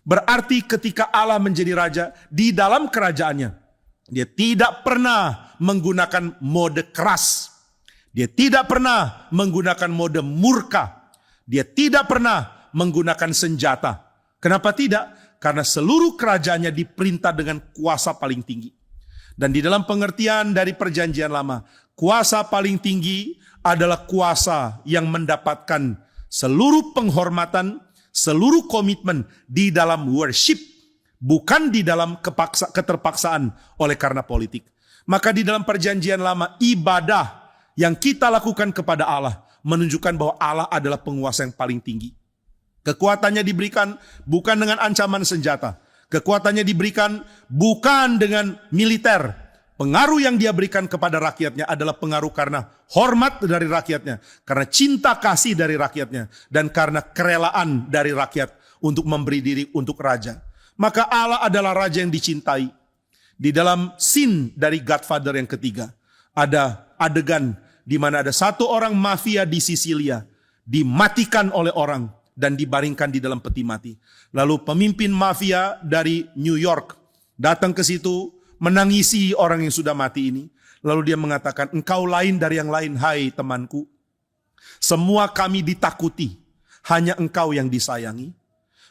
Speaker 1: Berarti ketika Allah menjadi raja di dalam kerajaannya, dia tidak pernah menggunakan mode keras. Dia tidak pernah menggunakan mode murka. Dia tidak pernah menggunakan senjata. Kenapa tidak? Karena seluruh kerajaannya diperintah dengan kuasa paling tinggi. Dan di dalam pengertian dari perjanjian lama, Kuasa paling tinggi adalah kuasa yang mendapatkan seluruh penghormatan, seluruh komitmen di dalam worship, bukan di dalam keterpaksaan oleh karena politik. Maka di dalam perjanjian lama, ibadah yang kita lakukan kepada Allah menunjukkan bahwa Allah adalah penguasa yang paling tinggi. Kekuatannya diberikan bukan dengan ancaman senjata. Kekuatannya diberikan bukan dengan militer. Pengaruh yang dia berikan kepada rakyatnya adalah pengaruh karena hormat dari rakyatnya, karena cinta kasih dari rakyatnya, dan karena kerelaan dari rakyat untuk memberi diri untuk raja. Maka Allah adalah raja yang dicintai. Di dalam scene dari Godfather yang ketiga, ada adegan di mana ada satu orang mafia di Sisilia dimatikan oleh orang dan dibaringkan di dalam peti mati. Lalu pemimpin mafia dari New York datang ke situ, menangisi orang yang sudah mati ini. Lalu dia mengatakan, engkau lain dari yang lain, hai temanku. Semua kami ditakuti, hanya engkau yang disayangi.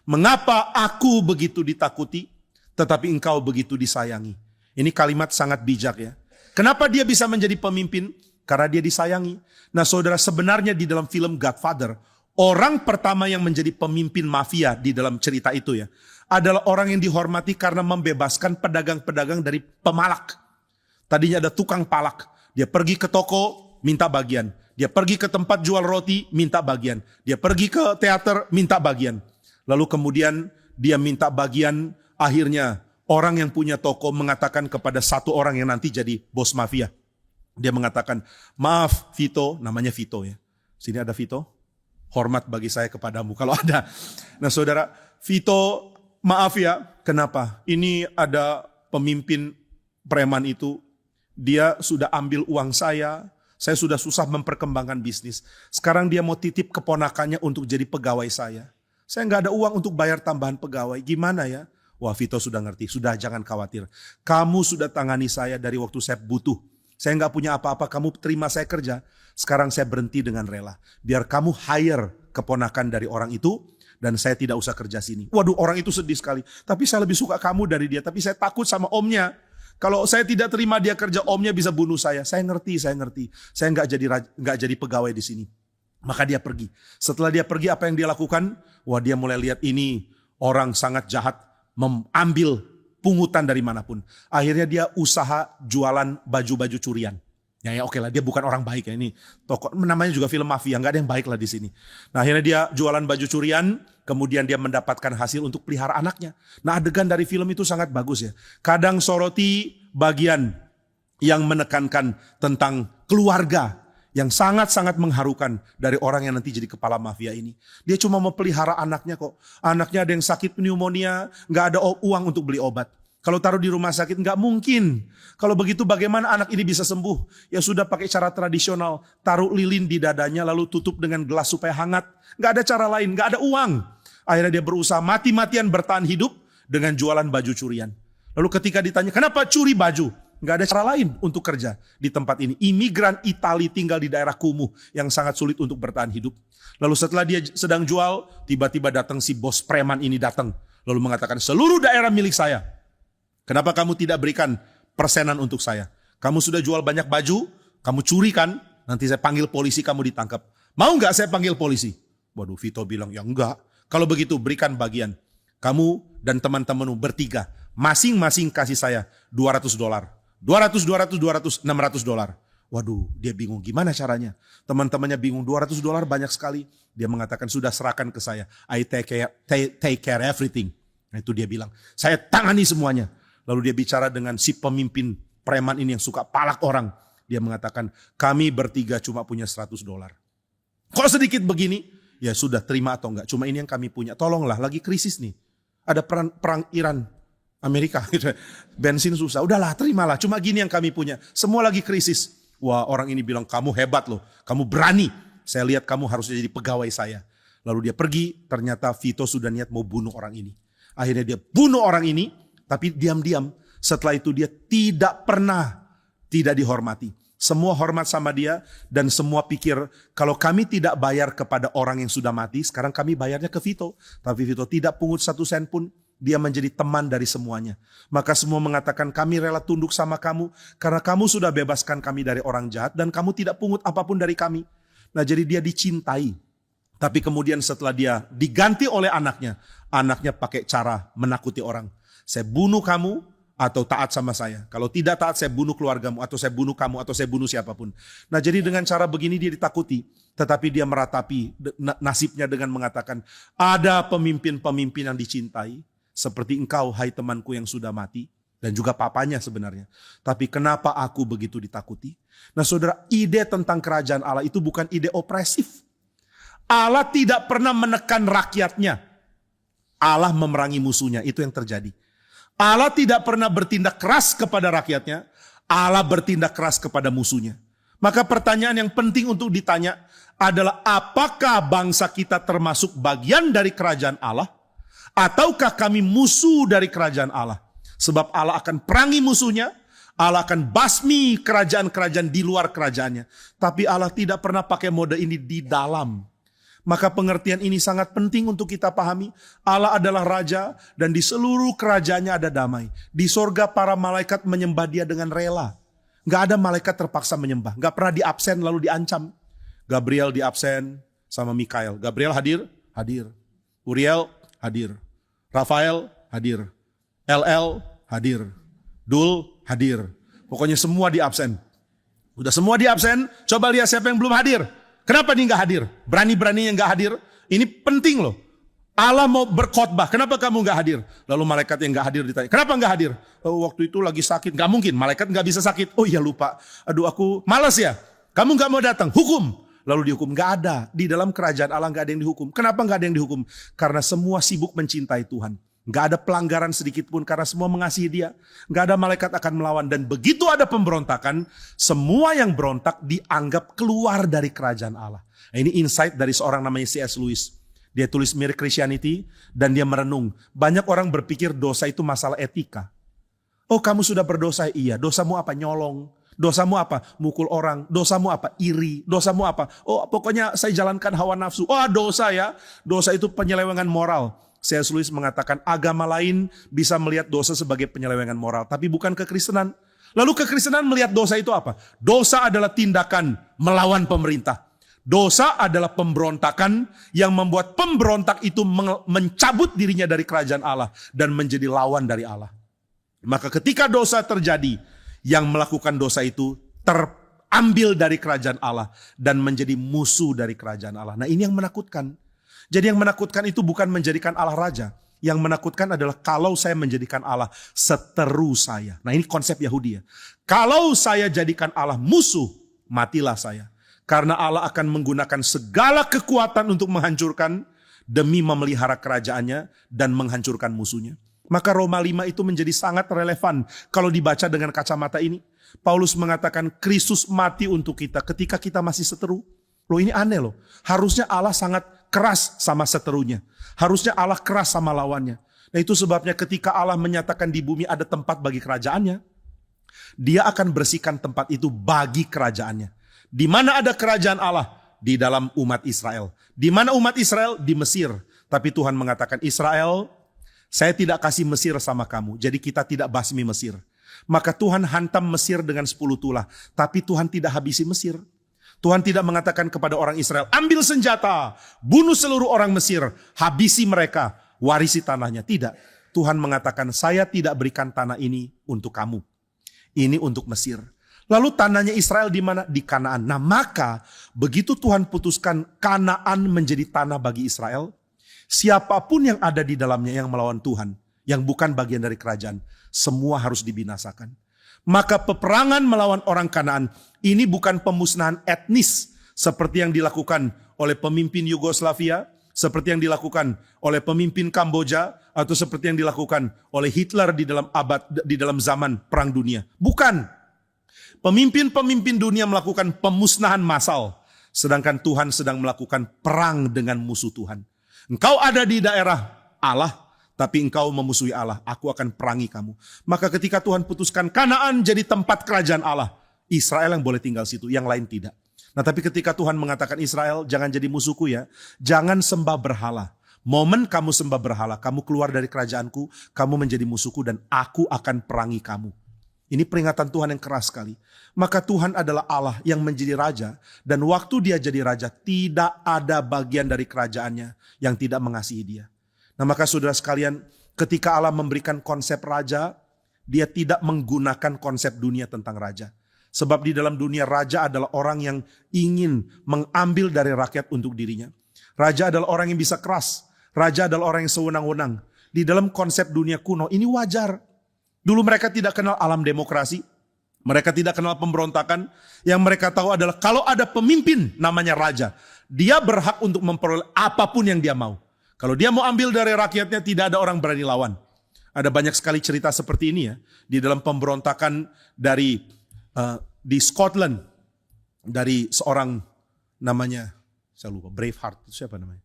Speaker 1: Mengapa aku begitu ditakuti, tetapi engkau begitu disayangi? Ini kalimat sangat bijak ya. Kenapa dia bisa menjadi pemimpin? Karena dia disayangi. Nah saudara, sebenarnya di dalam film Godfather, orang pertama yang menjadi pemimpin mafia di dalam cerita itu ya, adalah orang yang dihormati karena membebaskan pedagang-pedagang dari pemalak. Tadinya ada tukang palak. Dia pergi ke toko, minta bagian. Dia pergi ke tempat jual roti, minta bagian. Dia pergi ke teater, minta bagian. Lalu kemudian dia minta bagian, akhirnya orang yang punya toko mengatakan kepada satu orang yang nanti jadi bos mafia. Dia mengatakan, maaf Vito, namanya Vito ya. Sini ada Vito, hormat bagi saya kepadamu kalau ada. Nah saudara, Vito, maaf ya, kenapa? Ini ada pemimpin preman itu, dia sudah ambil uang saya sudah susah memperkembangkan bisnis. Sekarang dia mau titip keponakannya untuk jadi pegawai saya. Saya nggak ada uang untuk bayar tambahan pegawai, gimana ya? Wah Vito sudah ngerti, sudah jangan khawatir. Kamu sudah tangani saya dari waktu saya butuh. Saya nggak punya apa-apa, kamu terima saya kerja. Sekarang saya berhenti dengan rela. Biar kamu hire keponakan dari orang itu, dan saya tidak usah kerja sini. Waduh, orang itu sedih sekali. Tapi saya lebih suka kamu dari dia. Tapi saya takut sama omnya. Kalau saya tidak terima dia kerja, omnya bisa bunuh saya. Saya ngerti. Saya nggak jadi pegawai di sini. Maka dia pergi. Setelah dia pergi, apa yang dia lakukan? Wah, dia mulai lihat ini orang sangat jahat, mengambil pungutan dari manapun. Akhirnya dia usaha jualan baju-baju curian. Ya oke lah, dia bukan orang baik ya, ini toko namanya juga film mafia, nggak ada yang baik lah di sini. Nah akhirnya dia jualan baju curian, kemudian dia mendapatkan hasil untuk pelihara anaknya. Nah adegan dari film itu sangat bagus ya. Kadang soroti bagian yang menekankan tentang keluarga yang sangat-sangat mengharukan dari orang yang nanti jadi kepala mafia ini. Dia cuma mau pelihara anaknya kok. Anaknya ada yang sakit pneumonia, nggak ada uang untuk beli obat. Kalau taruh di rumah sakit nggak mungkin. Kalau begitu bagaimana anak ini bisa sembuh? Ya sudah pakai cara tradisional, taruh lilin di dadanya lalu tutup dengan gelas supaya hangat. Nggak ada cara lain, nggak ada uang. Akhirnya dia berusaha mati-matian bertahan hidup dengan jualan baju curian. Lalu ketika ditanya, kenapa curi baju? Nggak ada cara lain untuk kerja di tempat ini. Imigran Itali tinggal di daerah kumuh yang sangat sulit untuk bertahan hidup. Lalu setelah dia sedang jual, tiba-tiba datang si bos preman ini datang. Lalu mengatakan, seluruh daerah milik saya. Kenapa kamu tidak berikan persenan untuk saya? Kamu sudah jual banyak baju, kamu curi kan? Nanti saya panggil polisi, kamu ditangkap. Mau nggak saya panggil polisi? Waduh, Vito bilang, ya enggak. Kalau begitu berikan bagian. Kamu dan teman-temanmu bertiga, masing-masing kasih saya $200. 200, 600 $. Waduh, dia bingung gimana caranya. Teman-temannya bingung, $200 banyak sekali. Dia mengatakan, sudah serahkan ke saya. I take care everything. Nah itu dia bilang, saya tangani semuanya. Lalu dia bicara dengan si pemimpin preman ini yang suka palak orang. Dia mengatakan, kami bertiga cuma punya $100. Kok sedikit begini? Ya sudah, terima atau enggak. Cuma ini yang kami punya. Tolonglah, lagi krisis nih. Ada perang Iran Amerika gitu. Bensin susah. Udahlah, terimalah. Cuma gini yang kami punya. Semua lagi krisis. Wah, orang ini bilang, kamu hebat loh. Kamu berani. Saya lihat kamu harus jadi pegawai saya. Lalu dia pergi, ternyata Vito sudah niat mau bunuh orang ini. Akhirnya dia bunuh orang ini, tapi diam-diam. Setelah itu dia tidak pernah tidak dihormati. Semua hormat sama dia dan semua pikir kalau kami tidak bayar kepada orang yang sudah mati, sekarang kami bayarnya ke Vito. Tapi Vito tidak pungut 1 sen pun. Dia menjadi teman dari semuanya. Maka semua mengatakan, kami rela tunduk sama kamu karena kamu sudah bebaskan kami dari orang jahat dan kamu tidak pungut apapun dari kami. Nah, jadi dia dicintai. Tapi kemudian setelah dia diganti oleh anaknya pakai cara menakuti orang. Saya bunuh kamu atau taat sama saya. Kalau tidak taat, saya bunuh keluargamu, atau saya bunuh kamu, atau saya bunuh siapapun. Nah, jadi dengan cara begini dia ditakuti. Tetapi dia meratapi nasibnya dengan mengatakan, ada pemimpin-pemimpin yang dicintai seperti engkau, hai temanku yang sudah mati. Dan juga papanya sebenarnya. Tapi kenapa aku begitu ditakuti? Nah saudara, ide tentang kerajaan Allah itu bukan ide opresif. Allah tidak pernah menekan rakyatnya. Allah memerangi musuhnya, itu yang terjadi. Allah tidak pernah bertindak keras kepada rakyatnya. Allah bertindak keras kepada musuhnya. Maka pertanyaan yang penting untuk ditanya adalah, apakah bangsa kita termasuk bagian dari kerajaan Allah? Ataukah kami musuh dari kerajaan Allah? Sebab Allah akan perangi musuhnya. Allah akan basmi kerajaan-kerajaan di luar kerajaannya. Tapi Allah tidak pernah pakai mode ini di dalam. Maka pengertian ini sangat penting untuk kita pahami. Allah adalah raja dan di seluruh kerajaannya ada damai. Di sorga para malaikat menyembah dia dengan rela. Gak ada malaikat terpaksa menyembah. Gak pernah diabsen lalu diancam. Gabriel diabsen sama Mikael. Gabriel hadir? Hadir. Uriel hadir. Rafael hadir. LL hadir. Dul hadir. Pokoknya semua di absen. Udah semua di absen, coba lihat siapa yang belum hadir. Kenapa dia nggak hadir? Berani-beraninya nggak hadir. Ini penting loh. Allah mau berkhotbah, kenapa kamu nggak hadir? Lalu malaikat yang nggak hadir ditanya, kenapa nggak hadir? Oh, waktu itu lagi sakit. Nggak mungkin, malaikat nggak bisa sakit. Oh iya lupa. Aduh aku malas ya. Kamu nggak mau datang, hukum. Lalu dihukum. Nggak ada. Di dalam kerajaan Allah nggak ada yang dihukum. Kenapa nggak ada yang dihukum? Karena semua sibuk mencintai Tuhan. Nggak ada pelanggaran sedikit pun karena semua mengasihi dia. Nggak ada malaikat akan melawan. Dan begitu ada pemberontakan, semua yang berontak dianggap keluar dari kerajaan Allah. Nah, ini insight dari seorang namanya C.S. Lewis. Dia tulis Mere Christianity dan dia merenung. Banyak orang berpikir dosa itu masalah etika. Oh kamu sudah berdosa? Iya. Dosamu apa? Nyolong. Dosamu apa? Mukul orang. Dosamu apa? Iri. Dosamu apa? Oh pokoknya saya jalankan hawa nafsu. Oh dosa ya. Dosa itu penyelewengan moral. C.S. Lewis mengatakan agama lain bisa melihat dosa sebagai penyelewengan moral. Tapi bukan kekristenan. Lalu kekristenan melihat dosa itu apa? Dosa adalah tindakan melawan pemerintah. Dosa adalah pemberontakan yang membuat pemberontak itu mencabut dirinya dari kerajaan Allah. Dan menjadi lawan dari Allah. Maka ketika dosa terjadi, yang melakukan dosa itu terambil dari kerajaan Allah. Dan menjadi musuh dari kerajaan Allah. Nah ini yang menakutkan. Jadi yang menakutkan itu bukan menjadikan Allah raja. Yang menakutkan adalah kalau saya menjadikan Allah seteru saya. Nah ini konsep Yahudi ya. Kalau saya jadikan Allah musuh, matilah saya. Karena Allah akan menggunakan segala kekuatan untuk menghancurkan demi memelihara kerajaannya dan menghancurkan musuhnya. Maka Roma 5 itu menjadi sangat relevan kalau dibaca dengan kacamata ini. Paulus mengatakan Kristus mati untuk kita ketika kita masih seteru. Loh ini aneh loh. Harusnya Allah sangat keras sama seterunya. Harusnya Allah keras sama lawannya. Nah itu sebabnya ketika Allah menyatakan di bumi ada tempat bagi kerajaannya. Dia akan bersihkan tempat itu bagi kerajaannya. Di mana ada kerajaan Allah? Di dalam umat Israel. Di mana umat Israel? Di Mesir. Tapi Tuhan mengatakan Israel, saya tidak kasih Mesir sama kamu. Jadi kita tidak basmi Mesir. Maka Tuhan hantam Mesir dengan 10 tulah. Tapi Tuhan tidak habisi Mesir. Tuhan tidak mengatakan kepada orang Israel, ambil senjata, bunuh seluruh orang Mesir, habisi mereka, warisi tanahnya. Tidak. Tuhan mengatakan, saya tidak berikan tanah ini untuk kamu. Ini untuk Mesir. Lalu tanahnya Israel di mana? Di Kanaan. Nah maka begitu Tuhan putuskan Kanaan menjadi tanah bagi Israel, siapapun yang ada di dalamnya yang melawan Tuhan, yang bukan bagian dari kerajaan, semua harus dibinasakan. Maka peperangan melawan orang Kanaan ini bukan pemusnahan etnis seperti yang dilakukan oleh pemimpin Yugoslavia, seperti yang dilakukan oleh pemimpin Kamboja, atau seperti yang dilakukan oleh Hitler di dalam zaman Perang Dunia. Bukan. Pemimpin-pemimpin dunia melakukan pemusnahan massal, sedangkan Tuhan sedang melakukan perang dengan musuh Tuhan. Engkau ada di daerah Allah, tapi engkau memusuhi Allah, aku akan perangi kamu. Maka ketika Tuhan putuskan Kanaan jadi tempat kerajaan Allah, Israel yang boleh tinggal situ, yang lain tidak. Nah tapi ketika Tuhan mengatakan Israel, jangan jadi musuhku ya, jangan sembah berhala. Momen kamu sembah berhala, kamu keluar dari kerajaanku, kamu menjadi musuhku dan aku akan perangi kamu. Ini peringatan Tuhan yang keras sekali. Maka Tuhan adalah Allah yang menjadi raja. Dan waktu dia jadi raja, tidak ada bagian dari kerajaannya yang tidak mengasihi dia. Nah maka saudara sekalian, ketika Allah memberikan konsep raja, dia tidak menggunakan konsep dunia tentang raja. Sebab di dalam dunia raja adalah orang yang ingin mengambil dari rakyat untuk dirinya. Raja adalah orang yang bisa keras. Raja adalah orang yang sewenang-wenang. Di dalam konsep dunia kuno ini wajar. Dulu mereka tidak kenal alam demokrasi. Mereka tidak kenal pemberontakan. Yang mereka tahu adalah kalau ada pemimpin namanya raja, dia berhak untuk memperoleh apapun yang dia mau. Kalau dia mau ambil dari rakyatnya, tidak ada orang berani lawan. Ada banyak sekali cerita seperti ini ya. Di dalam pemberontakan di Scotland. Dari seorang namanya, saya lupa, Braveheart, siapa namanya?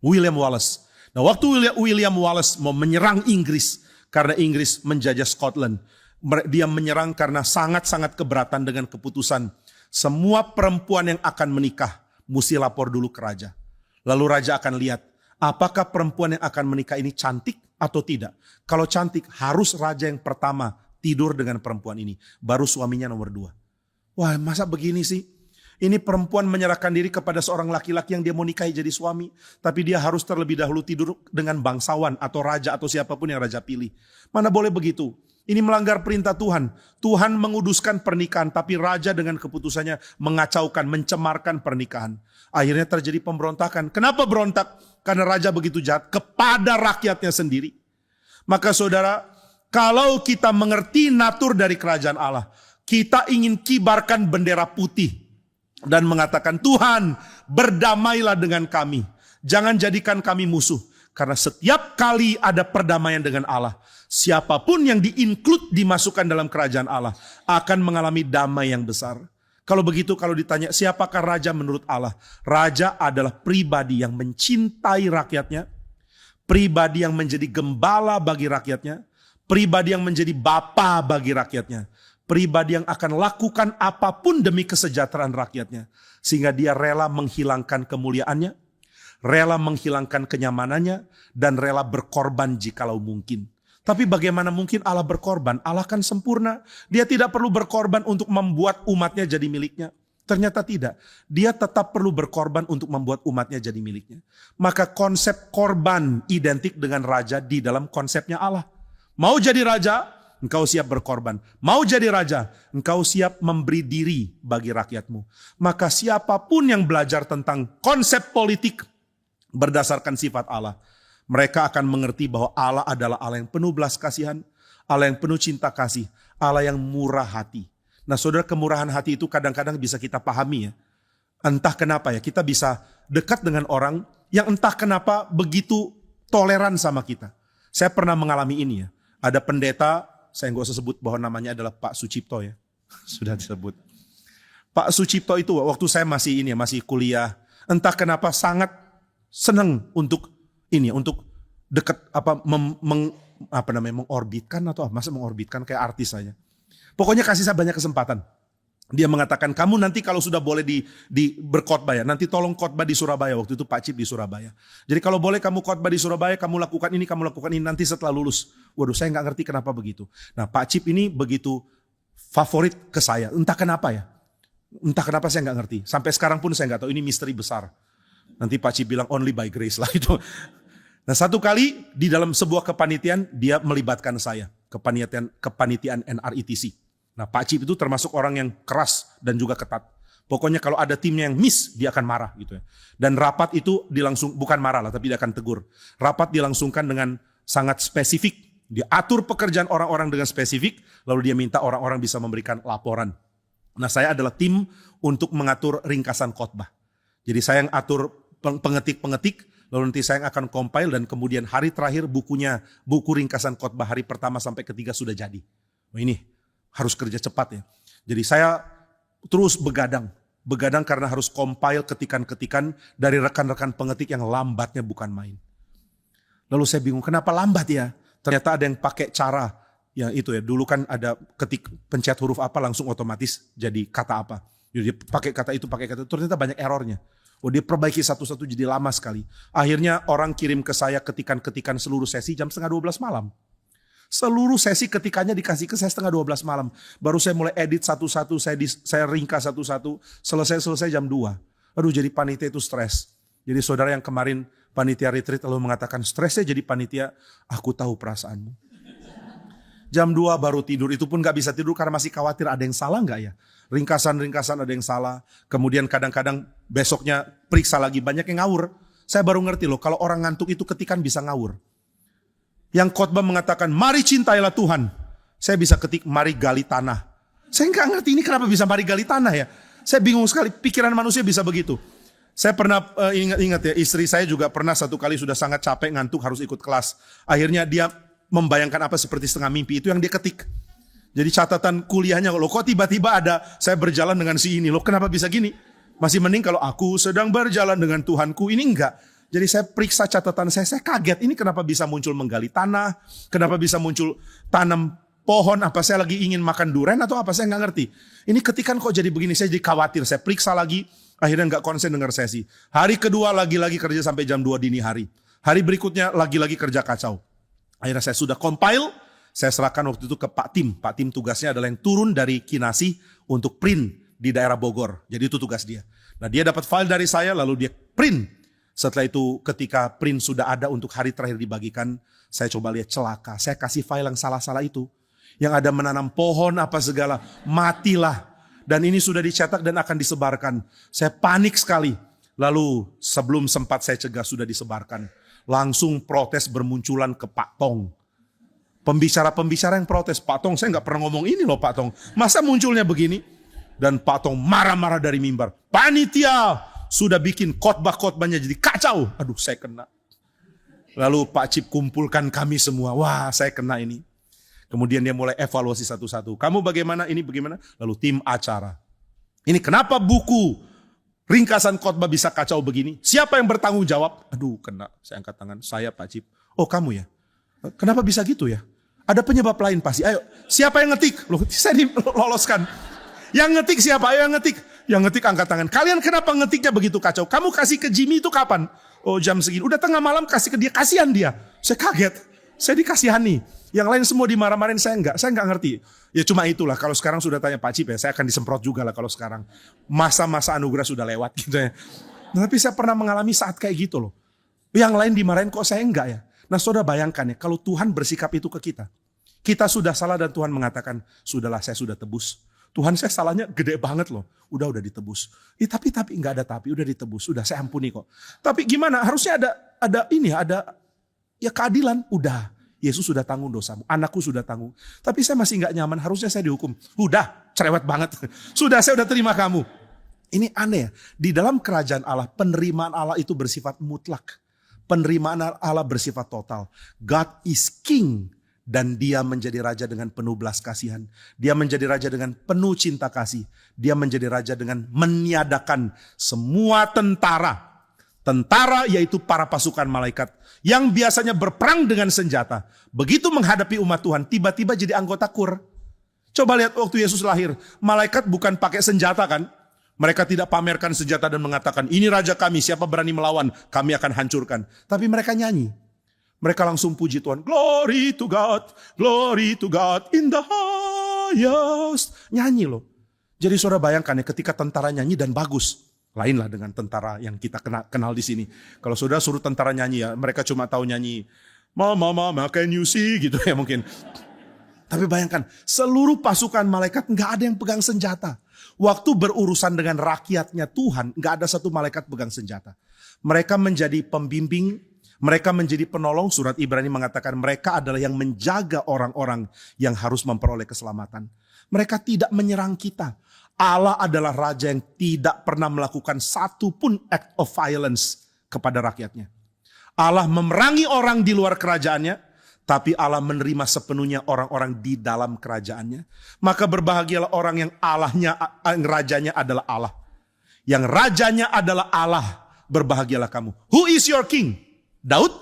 Speaker 1: William Wallace. Nah waktu William Wallace mau menyerang Inggris, karena Inggris menjajah Scotland. Dia menyerang karena sangat-sangat keberatan dengan keputusan. Semua perempuan yang akan menikah, mesti lapor dulu ke raja. Lalu raja akan lihat, apakah perempuan yang akan menikah ini cantik atau tidak. Kalau cantik, harus raja yang pertama tidur dengan perempuan ini. Baru suaminya nomor 2. Wah masa begini sih? Ini perempuan menyerahkan diri kepada seorang laki-laki yang dia mau nikahi jadi suami. Tapi dia harus terlebih dahulu tidur dengan bangsawan atau raja atau siapapun yang raja pilih. Mana boleh begitu? Ini melanggar perintah Tuhan. Tuhan menguduskan pernikahan, tapi raja dengan keputusannya mengacaukan, mencemarkan pernikahan. Akhirnya terjadi pemberontakan. Kenapa berontak? Karena raja begitu jahat kepada rakyatnya sendiri. Maka saudara, kalau kita mengerti natur dari kerajaan Allah, kita ingin kibarkan bendera putih. Dan mengatakan, Tuhan berdamailah dengan kami. Jangan jadikan kami musuh. Karena setiap kali ada perdamaian dengan Allah, siapapun yang dimasukkan dalam kerajaan Allah akan mengalami damai yang besar. Kalau begitu, kalau ditanya siapakah raja menurut Allah? Raja adalah pribadi yang mencintai rakyatnya. Pribadi yang menjadi gembala bagi rakyatnya. Pribadi yang menjadi bapa bagi rakyatnya. Pribadi yang akan lakukan apapun demi kesejahteraan rakyatnya. Sehingga dia rela menghilangkan kemuliaannya, rela menghilangkan kenyamanannya, dan rela berkorban jikalau mungkin. Tapi bagaimana mungkin Allah berkorban? Allah kan sempurna. Dia tidak perlu berkorban untuk membuat umatnya jadi miliknya. Ternyata tidak. Dia tetap perlu berkorban untuk membuat umatnya jadi miliknya. Maka konsep korban identik dengan raja di dalam konsepnya Allah. Mau jadi raja, engkau siap berkorban. Mau jadi raja, engkau siap memberi diri bagi rakyatmu. Maka siapapun yang belajar tentang konsep politik berdasarkan sifat Allah, mereka akan mengerti bahwa Allah adalah Allah yang penuh belas kasihan, Allah yang penuh cinta kasih, Allah yang murah hati. Nah saudara, kemurahan hati itu kadang-kadang bisa kita pahami ya. Entah kenapa ya, kita bisa dekat dengan orang yang entah kenapa begitu toleran sama kita. Saya pernah mengalami ini ya. Ada pendeta, saya nggak usah sebut bahwa namanya adalah Pak Sucipto ya. Sudah disebut. Pak Sucipto itu waktu saya masih kuliah, entah kenapa sangat senang untuk dekat mengorbitkan atau masa mengorbitkan kayak artis saja. Pokoknya kasih saya banyak kesempatan. Dia mengatakan, kamu nanti kalau sudah boleh di berkhotbah ya, nanti tolong khotbah di Surabaya. Waktu itu Pak Cip di Surabaya. Jadi kalau boleh kamu khotbah di Surabaya, kamu lakukan ini nanti setelah lulus. Waduh, saya nggak ngerti kenapa begitu. Nah Pak Cip ini begitu favorit ke saya, entah kenapa ya. Entah kenapa saya nggak ngerti. Sampai sekarang pun saya nggak tahu, ini misteri besar. Nanti Pak Cip bilang only by grace lah itu. Nah satu kali di dalam sebuah kepanitiaan, dia melibatkan saya. Kepanitiaan NRITC. Nah Pak Cip itu termasuk orang yang keras dan juga ketat. Pokoknya kalau ada timnya yang miss, dia akan marah gitu ya. Dan rapat itu bukan marah lah, tapi dia akan tegur. Rapat dilangsungkan dengan sangat spesifik. Dia atur pekerjaan orang-orang dengan spesifik, lalu dia minta orang-orang bisa memberikan laporan. Nah saya adalah tim untuk mengatur ringkasan khotbah. Jadi saya yang atur pengetik-pengetik, lalu nanti saya yang akan compile dan kemudian hari terakhir buku ringkasan khotbah hari pertama sampai ketiga sudah jadi. Nah, ini harus kerja cepat ya. Jadi saya terus begadang karena harus compile ketikan-ketikan dari rekan-rekan pengetik yang lambatnya bukan main. Lalu saya bingung kenapa lambat ya? Ternyata ada yang pakai cara yang itu ya. Dulu kan ada pencet huruf apa langsung otomatis jadi kata apa. Jadi pakai kata itu. Ternyata banyak errornya. Oh, dia perbaiki satu-satu jadi lama sekali. Akhirnya orang kirim ke saya ketikan-ketikan seluruh sesi jam setengah 12 malam. Seluruh sesi ketikannya dikasih ke saya setengah 12 malam. Baru saya mulai edit satu-satu, saya ringkas satu-satu. Selesai jam 2. Aduh, jadi panitia itu stres. Jadi saudara yang kemarin panitia retreat lalu mengatakan, stresnya jadi panitia, aku tahu perasaanmu. Jam 2 baru tidur, itu pun gak bisa tidur karena masih khawatir ada yang salah gak ya. Ringkasan-ringkasan ada yang salah. Kemudian kadang-kadang besoknya periksa lagi, banyak yang ngawur. Saya baru ngerti loh, kalau orang ngantuk itu ketikan bisa ngawur. Yang khotbah mengatakan, mari cintailah Tuhan. Saya bisa ketik, mari gali tanah. Saya gak ngerti ini kenapa bisa mari gali tanah ya. Saya bingung sekali, pikiran manusia bisa begitu. Saya pernah ingat ya, istri saya juga pernah satu kali sudah sangat capek, ngantuk, harus ikut kelas. Akhirnya dia membayangkan apa seperti setengah mimpi, itu yang dia ketik. Jadi catatan kuliahnya, loh kok tiba-tiba ada saya berjalan dengan si ini, loh kenapa bisa gini? Masih mending kalau aku sedang berjalan dengan Tuhanku, ini enggak. Jadi saya periksa catatan saya kaget, ini kenapa bisa muncul menggali tanah, kenapa bisa muncul tanam pohon, apa saya lagi ingin makan durian atau apa, saya nggak ngerti. Ini ketikan kok jadi begini, saya jadi khawatir, saya periksa lagi, akhirnya nggak konsen dengar sesi. Hari kedua lagi-lagi kerja sampai jam 2 dini hari. Hari berikutnya lagi-lagi kerja kacau. Akhirnya saya sudah compile, saya serahkan waktu itu ke Pak Tim. Pak Tim tugasnya adalah yang turun dari Kinasi untuk print di daerah Bogor. Jadi itu tugas dia. Nah dia dapat file dari saya lalu dia print. Setelah itu ketika print sudah ada untuk hari terakhir dibagikan, saya coba lihat celaka. Saya kasih file yang salah-salah itu. Yang ada menanam pohon apa segala, matilah. Dan ini sudah dicetak dan akan disebarkan. Saya panik sekali. Lalu sebelum sempat saya cegah sudah disebarkan. Langsung protes bermunculan ke Pak Tong. Pembicara-pembicara yang protes, Pak Tong saya gak pernah ngomong ini loh Pak Tong. Masa munculnya begini? Dan Pak Tong marah-marah dari mimbar. Panitia sudah bikin khotbah-khotbahnya jadi kacau. Aduh saya kena. Lalu Pak Cip kumpulkan kami semua. Wah saya kena ini. Kemudian dia mulai evaluasi satu-satu. Kamu bagaimana, ini bagaimana? Lalu tim acara. Ini kenapa buku ringkasan khotbah bisa kacau begini? Siapa yang bertanggung jawab? Aduh kena, saya angkat tangan. Saya Pak Cip. Oh kamu ya? Kenapa bisa gitu ya? Ada penyebab lain pasti. Ayo, siapa yang ngetik? Loh, saya diloloskan. Yang ngetik siapa? Ayo yang ngetik. Yang ngetik angkat tangan. Kalian kenapa ngetiknya begitu kacau? Kamu kasih ke Jimmy itu kapan? Oh jam segini. Udah tengah malam kasih ke dia. Kasihan dia. Saya kaget. Saya dikasihani. Yang lain semua dimarah-marahin, saya enggak ngerti. Ya cuma itulah, kalau sekarang sudah tanya Pak Cip ya, saya akan disemprot juga lah kalau sekarang. Masa-masa anugerah sudah lewat gitu ya. Nah, tapi saya pernah mengalami saat kayak gitu loh. Yang lain dimarahin kok saya enggak ya. Nah saudara bayangkan ya, kalau Tuhan bersikap itu ke kita. Kita sudah salah dan Tuhan mengatakan, sudahlah saya sudah tebus. Tuhan saya salahnya gede banget loh. Udah ditebus. Tapi enggak ada tapi, udah ditebus. Udah saya ampuni kok. Tapi gimana, harusnya ada ya keadilan. Udah. Yesus sudah tanggung dosamu, anakku sudah tanggung. Tapi saya masih gak nyaman, harusnya saya dihukum. Udah, cerewet banget. Sudah, saya udah terima kamu. Ini aneh ya, di dalam kerajaan Allah, penerimaan Allah itu bersifat mutlak. Penerimaan Allah bersifat total. God is king. Dan dia menjadi raja dengan penuh belas kasihan. Dia menjadi raja dengan penuh cinta kasih. Dia menjadi raja dengan meniadakan semua tentara. Tentara yaitu para pasukan malaikat yang biasanya berperang dengan senjata. Begitu menghadapi umat Tuhan, tiba-tiba jadi anggota kur. Coba lihat waktu Yesus lahir, malaikat bukan pakai senjata kan? Mereka tidak pamerkan senjata dan mengatakan, ini raja kami, siapa berani melawan, kami akan hancurkan. Tapi mereka nyanyi. Mereka langsung puji Tuhan. Glory to God in the highest. Nyanyi loh. Jadi saudara bayangkan ya, ketika tentara nyanyi dan bagus. Lainlah dengan tentara yang kita kenal di sini. Kalau saudara suruh tentara nyanyi ya, mereka cuma tahu nyanyi Mama, can you see gitu ya mungkin. Tapi bayangkan, seluruh pasukan malaikat nggak ada yang pegang senjata. Waktu berurusan dengan rakyatnya Tuhan, nggak ada satu malaikat pegang senjata. Mereka menjadi pembimbing, mereka menjadi penolong. Surat Ibrani mengatakan mereka adalah yang menjaga orang-orang yang harus memperoleh keselamatan. Mereka tidak menyerang kita. Allah adalah raja yang tidak pernah melakukan satu pun act of violence kepada rakyatnya. Allah memerangi orang di luar kerajaannya, tapi Allah menerima sepenuhnya orang-orang di dalam kerajaannya. Maka berbahagialah orang yang yang rajanya adalah Allah. Yang rajanya adalah Allah, berbahagialah kamu. Who is your king? Daud.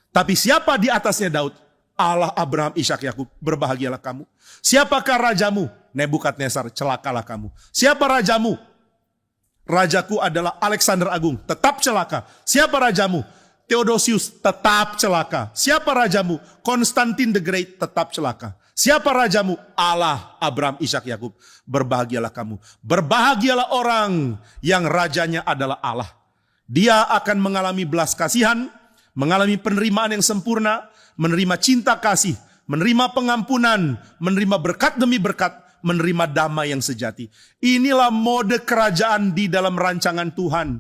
Speaker 1: Tapi siapa di atasnya Daud? Allah Abraham, Ishak, Yakub, berbahagialah kamu. Siapakah rajamu? Nebukadnezar, celakalah kamu. Siapa rajamu? Rajaku adalah Alexander Agung, tetap celaka. Siapa rajamu? Theodosius, tetap celaka. Siapa rajamu? Konstantin the Great, tetap celaka. Siapa rajamu? Allah, Abraham, Ishak, Yakub. Berbahagialah kamu. Berbahagialah orang yang rajanya adalah Allah. Dia akan mengalami belas kasihan, mengalami penerimaan yang sempurna, menerima cinta kasih, menerima pengampunan, menerima berkat demi berkat, menerima damai yang sejati. Inilah mode kerajaan di dalam rancangan Tuhan.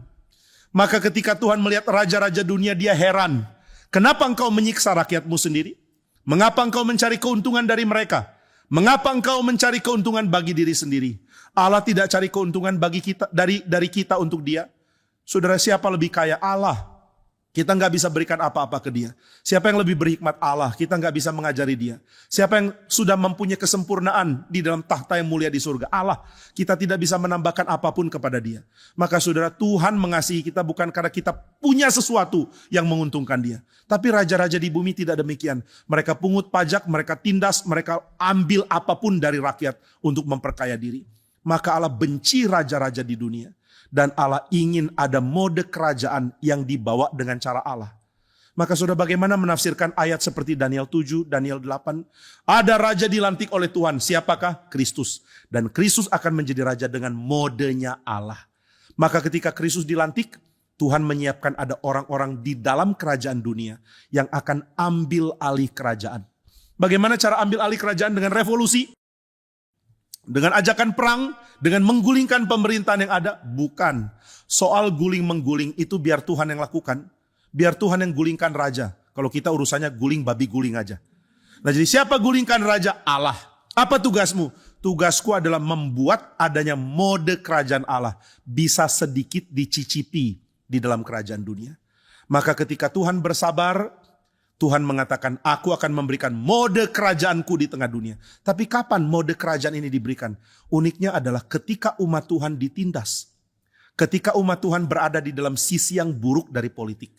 Speaker 1: Maka ketika Tuhan melihat raja-raja dunia, dia heran. Kenapa engkau menyiksa rakyatmu sendiri? Mengapa engkau mencari keuntungan dari mereka? Mengapa engkau mencari keuntungan bagi diri sendiri? Allah tidak cari keuntungan bagi kita dari kita untuk dia. Saudara, siapa lebih kaya? Allah. Kita nggak bisa berikan apa-apa ke dia. Siapa yang lebih berhikmat? Allah. Kita nggak bisa mengajari dia. Siapa yang sudah mempunyai kesempurnaan di dalam tahta yang mulia di surga? Allah. Kita tidak bisa menambahkan apapun kepada dia. Maka saudara, Tuhan mengasihi kita bukan karena kita punya sesuatu yang menguntungkan dia. Tapi raja-raja di bumi tidak demikian. Mereka pungut pajak, mereka tindas, mereka ambil apapun dari rakyat untuk memperkaya diri. Maka Allah benci raja-raja di dunia. Dan Allah ingin ada mode kerajaan yang dibawa dengan cara Allah. Maka saudara, bagaimana menafsirkan ayat seperti Daniel 7, Daniel 8? Ada raja dilantik oleh Tuhan. Siapakah? Kristus. Dan Kristus akan menjadi raja dengan modenya Allah. Maka ketika Kristus dilantik, Tuhan menyiapkan ada orang-orang di dalam kerajaan dunia yang akan ambil alih kerajaan. Bagaimana cara ambil alih kerajaan? Dengan revolusi? Dengan ajakan perang, dengan menggulingkan pemerintahan yang ada? Bukan. Soal guling-mengguling itu biar Tuhan yang lakukan. Biar Tuhan yang gulingkan raja. Kalau kita urusannya guling babi guling aja. Nah, jadi siapa gulingkan raja? Allah. Apa tugasmu? Tugasku adalah membuat adanya mode kerajaan Allah bisa sedikit dicicipi di dalam kerajaan dunia. Maka ketika Tuhan bersabar, Tuhan mengatakan, aku akan memberikan mode kerajaanku di tengah dunia. Tapi kapan mode kerajaan ini diberikan? Uniknya adalah ketika umat Tuhan ditindas. Ketika umat Tuhan berada di dalam sisi yang buruk dari politik.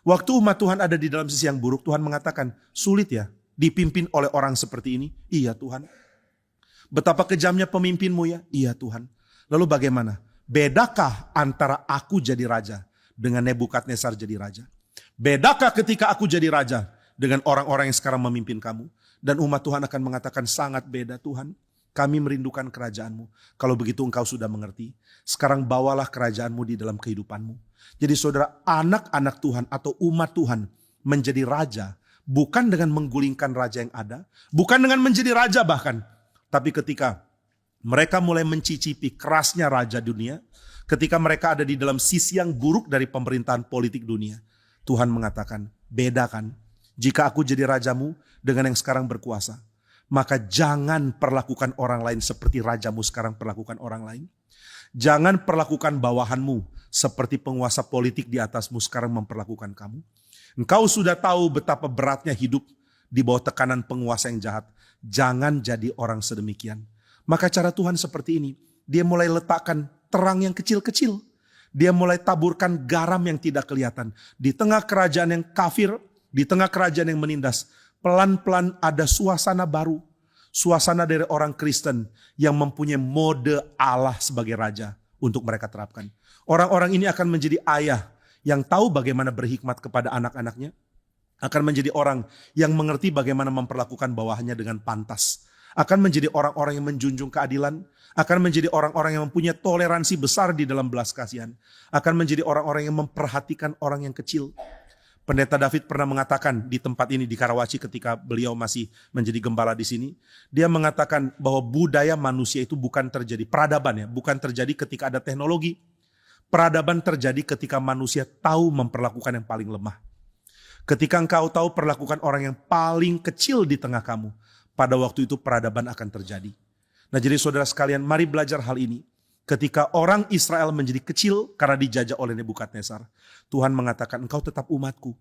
Speaker 1: Waktu umat Tuhan ada di dalam sisi yang buruk, Tuhan mengatakan, sulit ya dipimpin oleh orang seperti ini? Iya Tuhan. Betapa kejamnya pemimpinmu ya? Iya Tuhan. Lalu bagaimana? Bedakah antara aku jadi raja dengan Nebukadnezar jadi raja? Bedakah ketika aku jadi raja dengan orang-orang yang sekarang memimpin kamu? Dan umat Tuhan akan mengatakan, sangat beda Tuhan. Kami merindukan kerajaanmu. Kalau begitu engkau sudah mengerti. Sekarang bawalah kerajaanmu di dalam kehidupanmu. Jadi saudara, anak-anak Tuhan atau umat Tuhan menjadi raja. Bukan dengan menggulingkan raja yang ada. Bukan dengan menjadi raja bahkan. Tapi ketika mereka mulai mencicipi kerasnya raja dunia. Ketika mereka ada di dalam sisi yang buruk dari pemerintahan politik dunia. Tuhan mengatakan, bedakan jika aku jadi rajamu dengan yang sekarang berkuasa. Maka jangan perlakukan orang lain seperti rajamu sekarang perlakukan orang lain. Jangan perlakukan bawahanmu seperti penguasa politik di atasmu sekarang memperlakukan kamu. Engkau sudah tahu betapa beratnya hidup di bawah tekanan penguasa yang jahat. Jangan jadi orang sedemikian. Maka cara Tuhan seperti ini. Dia mulai letakkan terang yang kecil-kecil. Dia mulai taburkan garam yang tidak kelihatan. Di tengah kerajaan yang kafir, di tengah kerajaan yang menindas, pelan-pelan ada suasana baru. Suasana dari orang Kristen yang mempunyai mode Allah sebagai raja untuk mereka terapkan. Orang-orang ini akan menjadi ayah yang tahu bagaimana berhikmat kepada anak-anaknya. Akan menjadi orang yang mengerti bagaimana memperlakukan bawahannya dengan pantas. Akan menjadi orang-orang yang menjunjung keadilan. Akan menjadi orang-orang yang mempunyai toleransi besar di dalam belas kasihan. Akan menjadi orang-orang yang memperhatikan orang yang kecil. Pendeta David pernah mengatakan di tempat ini di Karawaci ketika beliau masih menjadi gembala di sini. Dia mengatakan bahwa budaya manusia itu bukan terjadi, peradaban ya, bukan terjadi ketika ada teknologi. Peradaban terjadi ketika manusia tahu memperlakukan yang paling lemah. Ketika engkau tahu perlakukan orang yang paling kecil di tengah kamu, pada waktu itu peradaban akan terjadi. Nah jadi saudara sekalian, mari belajar hal ini. Ketika orang Israel menjadi kecil karena dijajah oleh Nebukadnezar, Tuhan mengatakan, engkau tetap umatku.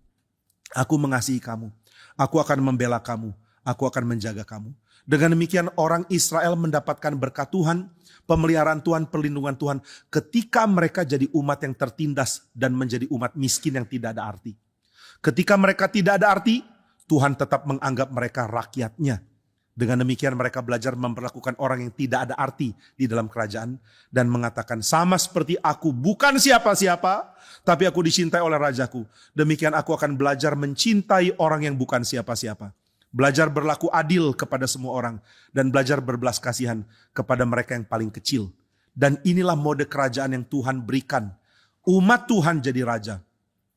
Speaker 1: Aku mengasihi kamu. Aku akan membela kamu. Aku akan menjaga kamu. Dengan demikian orang Israel mendapatkan berkat Tuhan, pemeliharaan Tuhan, perlindungan Tuhan. Ketika mereka jadi umat yang tertindas dan menjadi umat miskin yang tidak ada arti. Ketika mereka tidak ada arti, Tuhan tetap menganggap mereka rakyatnya. Dengan demikian mereka belajar memperlakukan orang yang tidak ada arti di dalam kerajaan dan mengatakan, sama seperti aku bukan siapa-siapa, tapi aku dicintai oleh rajaku. Demikian aku akan belajar mencintai orang yang bukan siapa-siapa. Belajar berlaku adil kepada semua orang dan belajar berbelas kasihan kepada mereka yang paling kecil. Dan inilah mode kerajaan yang Tuhan berikan. Umat Tuhan jadi raja.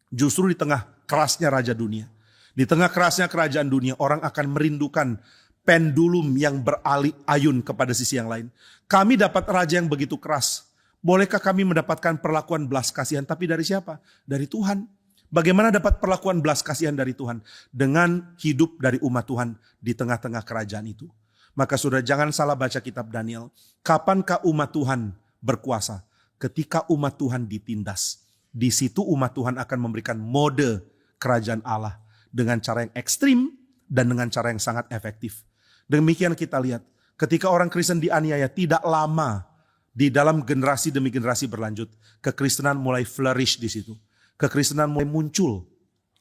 Speaker 1: Justru di tengah kerasnya raja dunia. Di tengah kerasnya kerajaan dunia, orang akan merindukan pendulum yang beralih ayun kepada sisi yang lain. Kami dapat raja yang begitu keras. Bolehkah kami mendapatkan perlakuan belas kasihan? Tapi dari siapa? Dari Tuhan. Bagaimana dapat perlakuan belas kasihan dari Tuhan? Dengan hidup dari umat Tuhan di tengah-tengah kerajaan itu. Maka saudara jangan salah baca kitab Daniel. Kapankah umat Tuhan berkuasa? Ketika umat Tuhan ditindas. Di situ umat Tuhan akan memberikan mode kerajaan Allah. Dengan cara yang ekstrim dan dengan cara yang sangat efektif. Demikian kita lihat, ketika orang Kristen dianiaya tidak lama di dalam generasi demi generasi berlanjut, kekristenan mulai flourish di situ. Kekristenan mulai muncul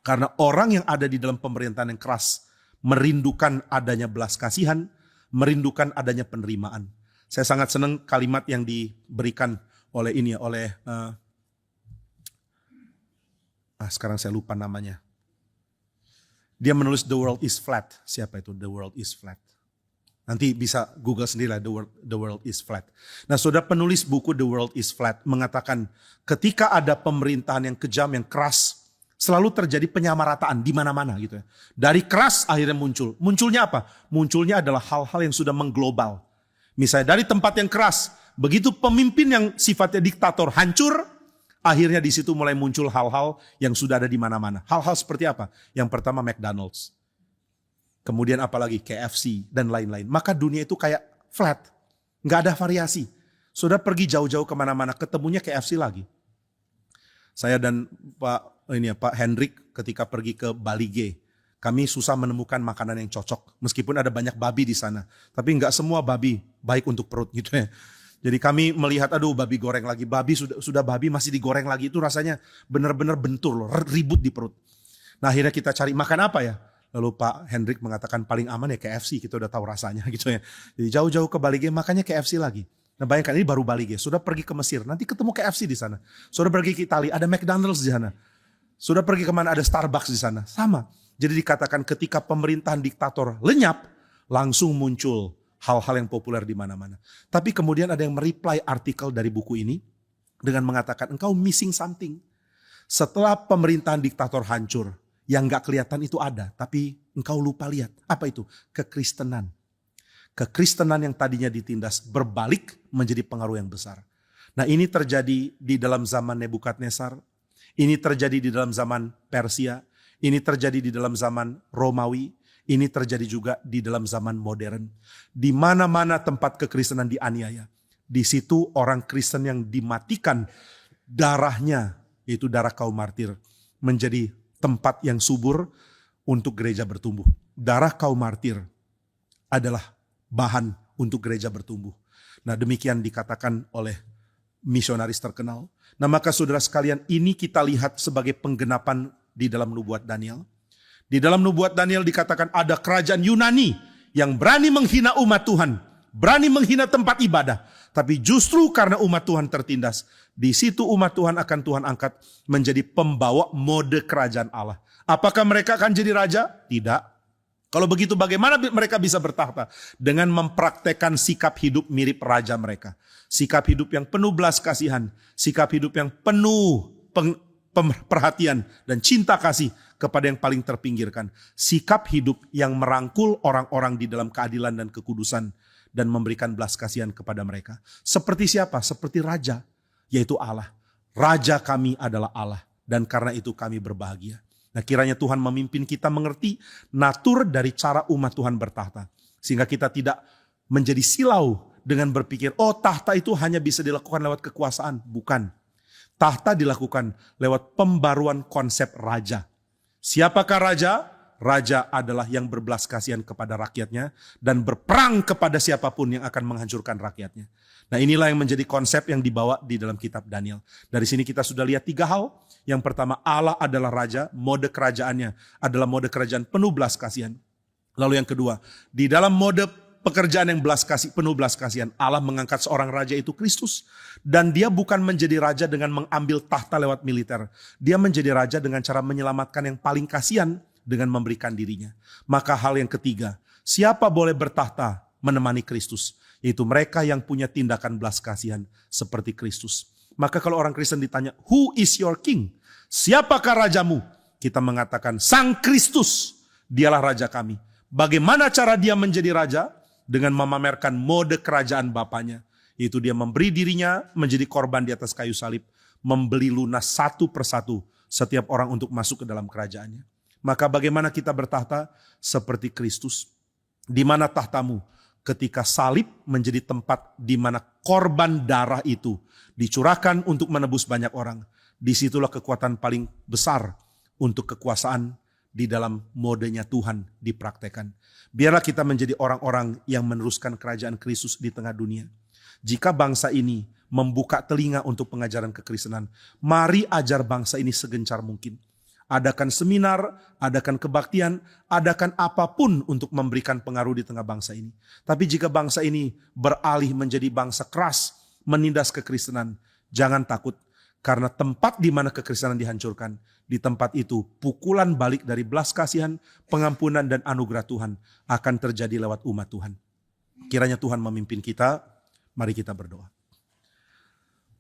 Speaker 1: karena orang yang ada di dalam pemerintahan yang keras merindukan adanya belas kasihan, merindukan adanya penerimaan. Saya sangat senang kalimat yang diberikan oleh sekarang saya lupa namanya. Dia menulis The World is Flat. Siapa itu? The World is Flat. Nanti bisa Google sendiri lah, The World is Flat. Nah saudara, penulis buku The World is Flat mengatakan ketika ada pemerintahan yang kejam, yang keras, selalu terjadi penyamarataan di mana-mana gitu ya. Dari keras akhirnya muncul. Munculnya apa? Munculnya adalah hal-hal yang sudah mengglobal. Misalnya dari tempat yang keras, begitu pemimpin yang sifatnya diktator hancur, akhirnya di situ mulai muncul hal-hal yang sudah ada di mana-mana. Hal-hal seperti apa? Yang pertama McDonald's. Kemudian apalagi KFC dan lain-lain. Maka dunia itu kayak flat. Nggak ada variasi. Sudah pergi jauh-jauh kemana-mana, ketemunya KFC lagi. Saya dan Pak Hendrik ketika pergi ke Bali G, kami susah menemukan makanan yang cocok. Meskipun ada banyak babi di sana. Tapi nggak semua babi baik untuk perut gitu ya. Jadi kami melihat, aduh babi goreng lagi. Babi sudah babi masih digoreng lagi. Itu rasanya benar-benar bentur loh, ribut di perut. Nah akhirnya kita cari makan apa ya? Lalu Pak Hendrik mengatakan paling aman ya KFC, kita udah tahu rasanya gitu ya. Jadi jauh-jauh ke Bali G makanya KFC lagi. Nah bayangkan ini baru Bali G, sudah pergi ke Mesir, nanti ketemu KFC di sana. Sudah pergi ke Italia, ada McDonald's di sana. Sudah pergi kemana, ada Starbucks di sana. Sama. Jadi dikatakan ketika pemerintahan diktator lenyap, langsung muncul hal-hal yang populer di mana-mana. Tapi kemudian ada yang mereply artikel dari buku ini dengan mengatakan engkau missing something. Setelah pemerintahan diktator hancur, yang gak kelihatan itu ada, tapi engkau lupa lihat. Apa itu? Kekristenan. Kekristenan yang tadinya ditindas berbalik menjadi pengaruh yang besar. Nah ini terjadi di dalam zaman Nebukadnezar. Ini terjadi di dalam zaman Persia. Ini terjadi di dalam zaman Romawi. Ini terjadi juga di dalam zaman modern. Di mana-mana tempat kekristenan dianiaya. Di situ orang Kristen yang dimatikan darahnya, yaitu darah kaum martir, menjadi tempat yang subur untuk gereja bertumbuh. Darah kaum martir adalah bahan untuk gereja bertumbuh. Nah demikian dikatakan oleh misionaris terkenal. Nah maka saudara sekalian, ini kita lihat sebagai penggenapan di dalam nubuat Daniel. Di dalam nubuat Daniel dikatakan ada kerajaan Yunani yang berani menghina umat Tuhan. Berani menghina tempat ibadah. Tapi justru karena umat Tuhan tertindas, di situ umat Tuhan akan Tuhan angkat menjadi pembawa mode kerajaan Allah. Apakah mereka akan jadi raja? Tidak. Kalau begitu bagaimana mereka bisa bertahta? Dengan mempraktekkan sikap hidup mirip raja mereka. Sikap hidup yang penuh belas kasihan. Sikap hidup yang penuh perhatian dan cinta kasih kepada yang paling terpinggirkan. Sikap hidup yang merangkul orang-orang di dalam keadilan dan kekudusan. Dan memberikan belas kasihan kepada mereka. Seperti siapa? Seperti raja, yaitu Allah. Raja kami adalah Allah. Dan karena itu kami berbahagia. Nah kiranya Tuhan memimpin kita mengerti natur dari cara umat Tuhan bertahta. Sehingga kita tidak menjadi silau dengan berpikir, oh tahta itu hanya bisa dilakukan lewat kekuasaan. Bukan. Tahta dilakukan lewat pembaruan konsep raja. Siapakah raja? Raja adalah yang berbelas kasihan kepada rakyatnya dan berperang kepada siapapun yang akan menghancurkan rakyatnya. Nah inilah yang menjadi konsep yang dibawa di dalam kitab Daniel. Dari sini kita sudah lihat 3 hal. Yang pertama, Allah adalah raja, mode kerajaannya adalah mode kerajaan penuh belas kasihan. Lalu yang kedua, di dalam mode pekerjaan yang penuh belas kasihan, Allah mengangkat seorang raja, itu Kristus. Dan dia bukan menjadi raja dengan mengambil tahta lewat militer. Dia menjadi raja dengan cara menyelamatkan yang paling kasihan dengan memberikan dirinya. Maka hal yang ketiga, siapa boleh bertahta menemani Kristus? Yaitu mereka yang punya tindakan belas kasihan seperti Kristus. Maka kalau orang Kristen ditanya, who is your king? Siapakah rajamu? Kita mengatakan, Sang Kristus, dialah raja kami. Bagaimana cara dia menjadi raja? Dengan memamerkan mode kerajaan Bapaknya. Yaitu dia memberi dirinya menjadi korban di atas kayu salib. Membeli lunas satu persatu setiap orang untuk masuk ke dalam kerajaannya. Maka bagaimana kita bertahta? Seperti Kristus. Di mana tahtamu? Ketika salib menjadi tempat di mana korban darah itu dicurahkan untuk menebus banyak orang. Disitulah kekuatan paling besar untuk kekuasaan di dalam modenya Tuhan dipraktekkan. Biarlah kita menjadi orang-orang yang meneruskan kerajaan Kristus di tengah dunia. Jika bangsa ini membuka telinga untuk pengajaran kekristenan, mari ajar bangsa ini segencar mungkin. Adakan seminar, adakan kebaktian, adakan apapun untuk memberikan pengaruh di tengah bangsa ini. Tapi jika bangsa ini beralih menjadi bangsa keras, menindas kekristenan, jangan takut. Karena tempat di mana kekristenan dihancurkan, di tempat itu pukulan balik dari belas kasihan, pengampunan dan anugerah Tuhan akan terjadi lewat umat Tuhan. Kiranya Tuhan memimpin kita, mari kita berdoa.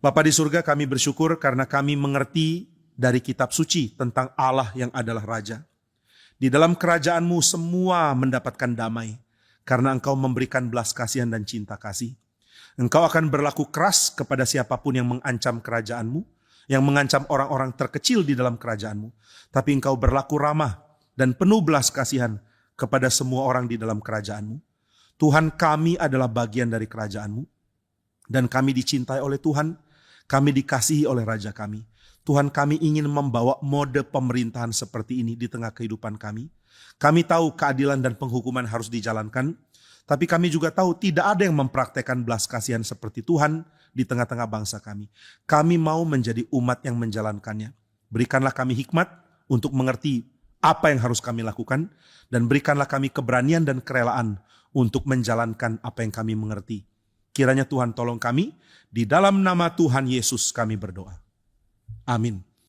Speaker 1: Bapa di surga, kami bersyukur karena kami mengerti dari kitab suci tentang Allah yang adalah Raja. Di dalam kerajaan-Mu semua mendapatkan damai, karena Engkau memberikan belas kasihan dan cinta kasih. Engkau akan berlaku keras kepada siapapun yang mengancam kerajaan-Mu, yang mengancam orang-orang terkecil di dalam kerajaan-Mu. Tapi Engkau berlaku ramah dan penuh belas kasihan kepada semua orang di dalam kerajaan-Mu. Tuhan, kami adalah bagian dari kerajaan-Mu. Dan kami dicintai oleh Tuhan, kami dikasihi oleh Raja kami. Tuhan, kami ingin membawa mode pemerintahan seperti ini di tengah kehidupan kami. Kami tahu keadilan dan penghukuman harus dijalankan, tapi kami juga tahu tidak ada yang mempraktekkan belas kasihan seperti Tuhan di tengah-tengah bangsa kami. Kami mau menjadi umat yang menjalankannya. Berikanlah kami hikmat untuk mengerti apa yang harus kami lakukan, dan berikanlah kami keberanian dan kerelaan untuk menjalankan apa yang kami mengerti. Kiranya Tuhan tolong kami, di dalam nama Tuhan Yesus kami berdoa. Amin.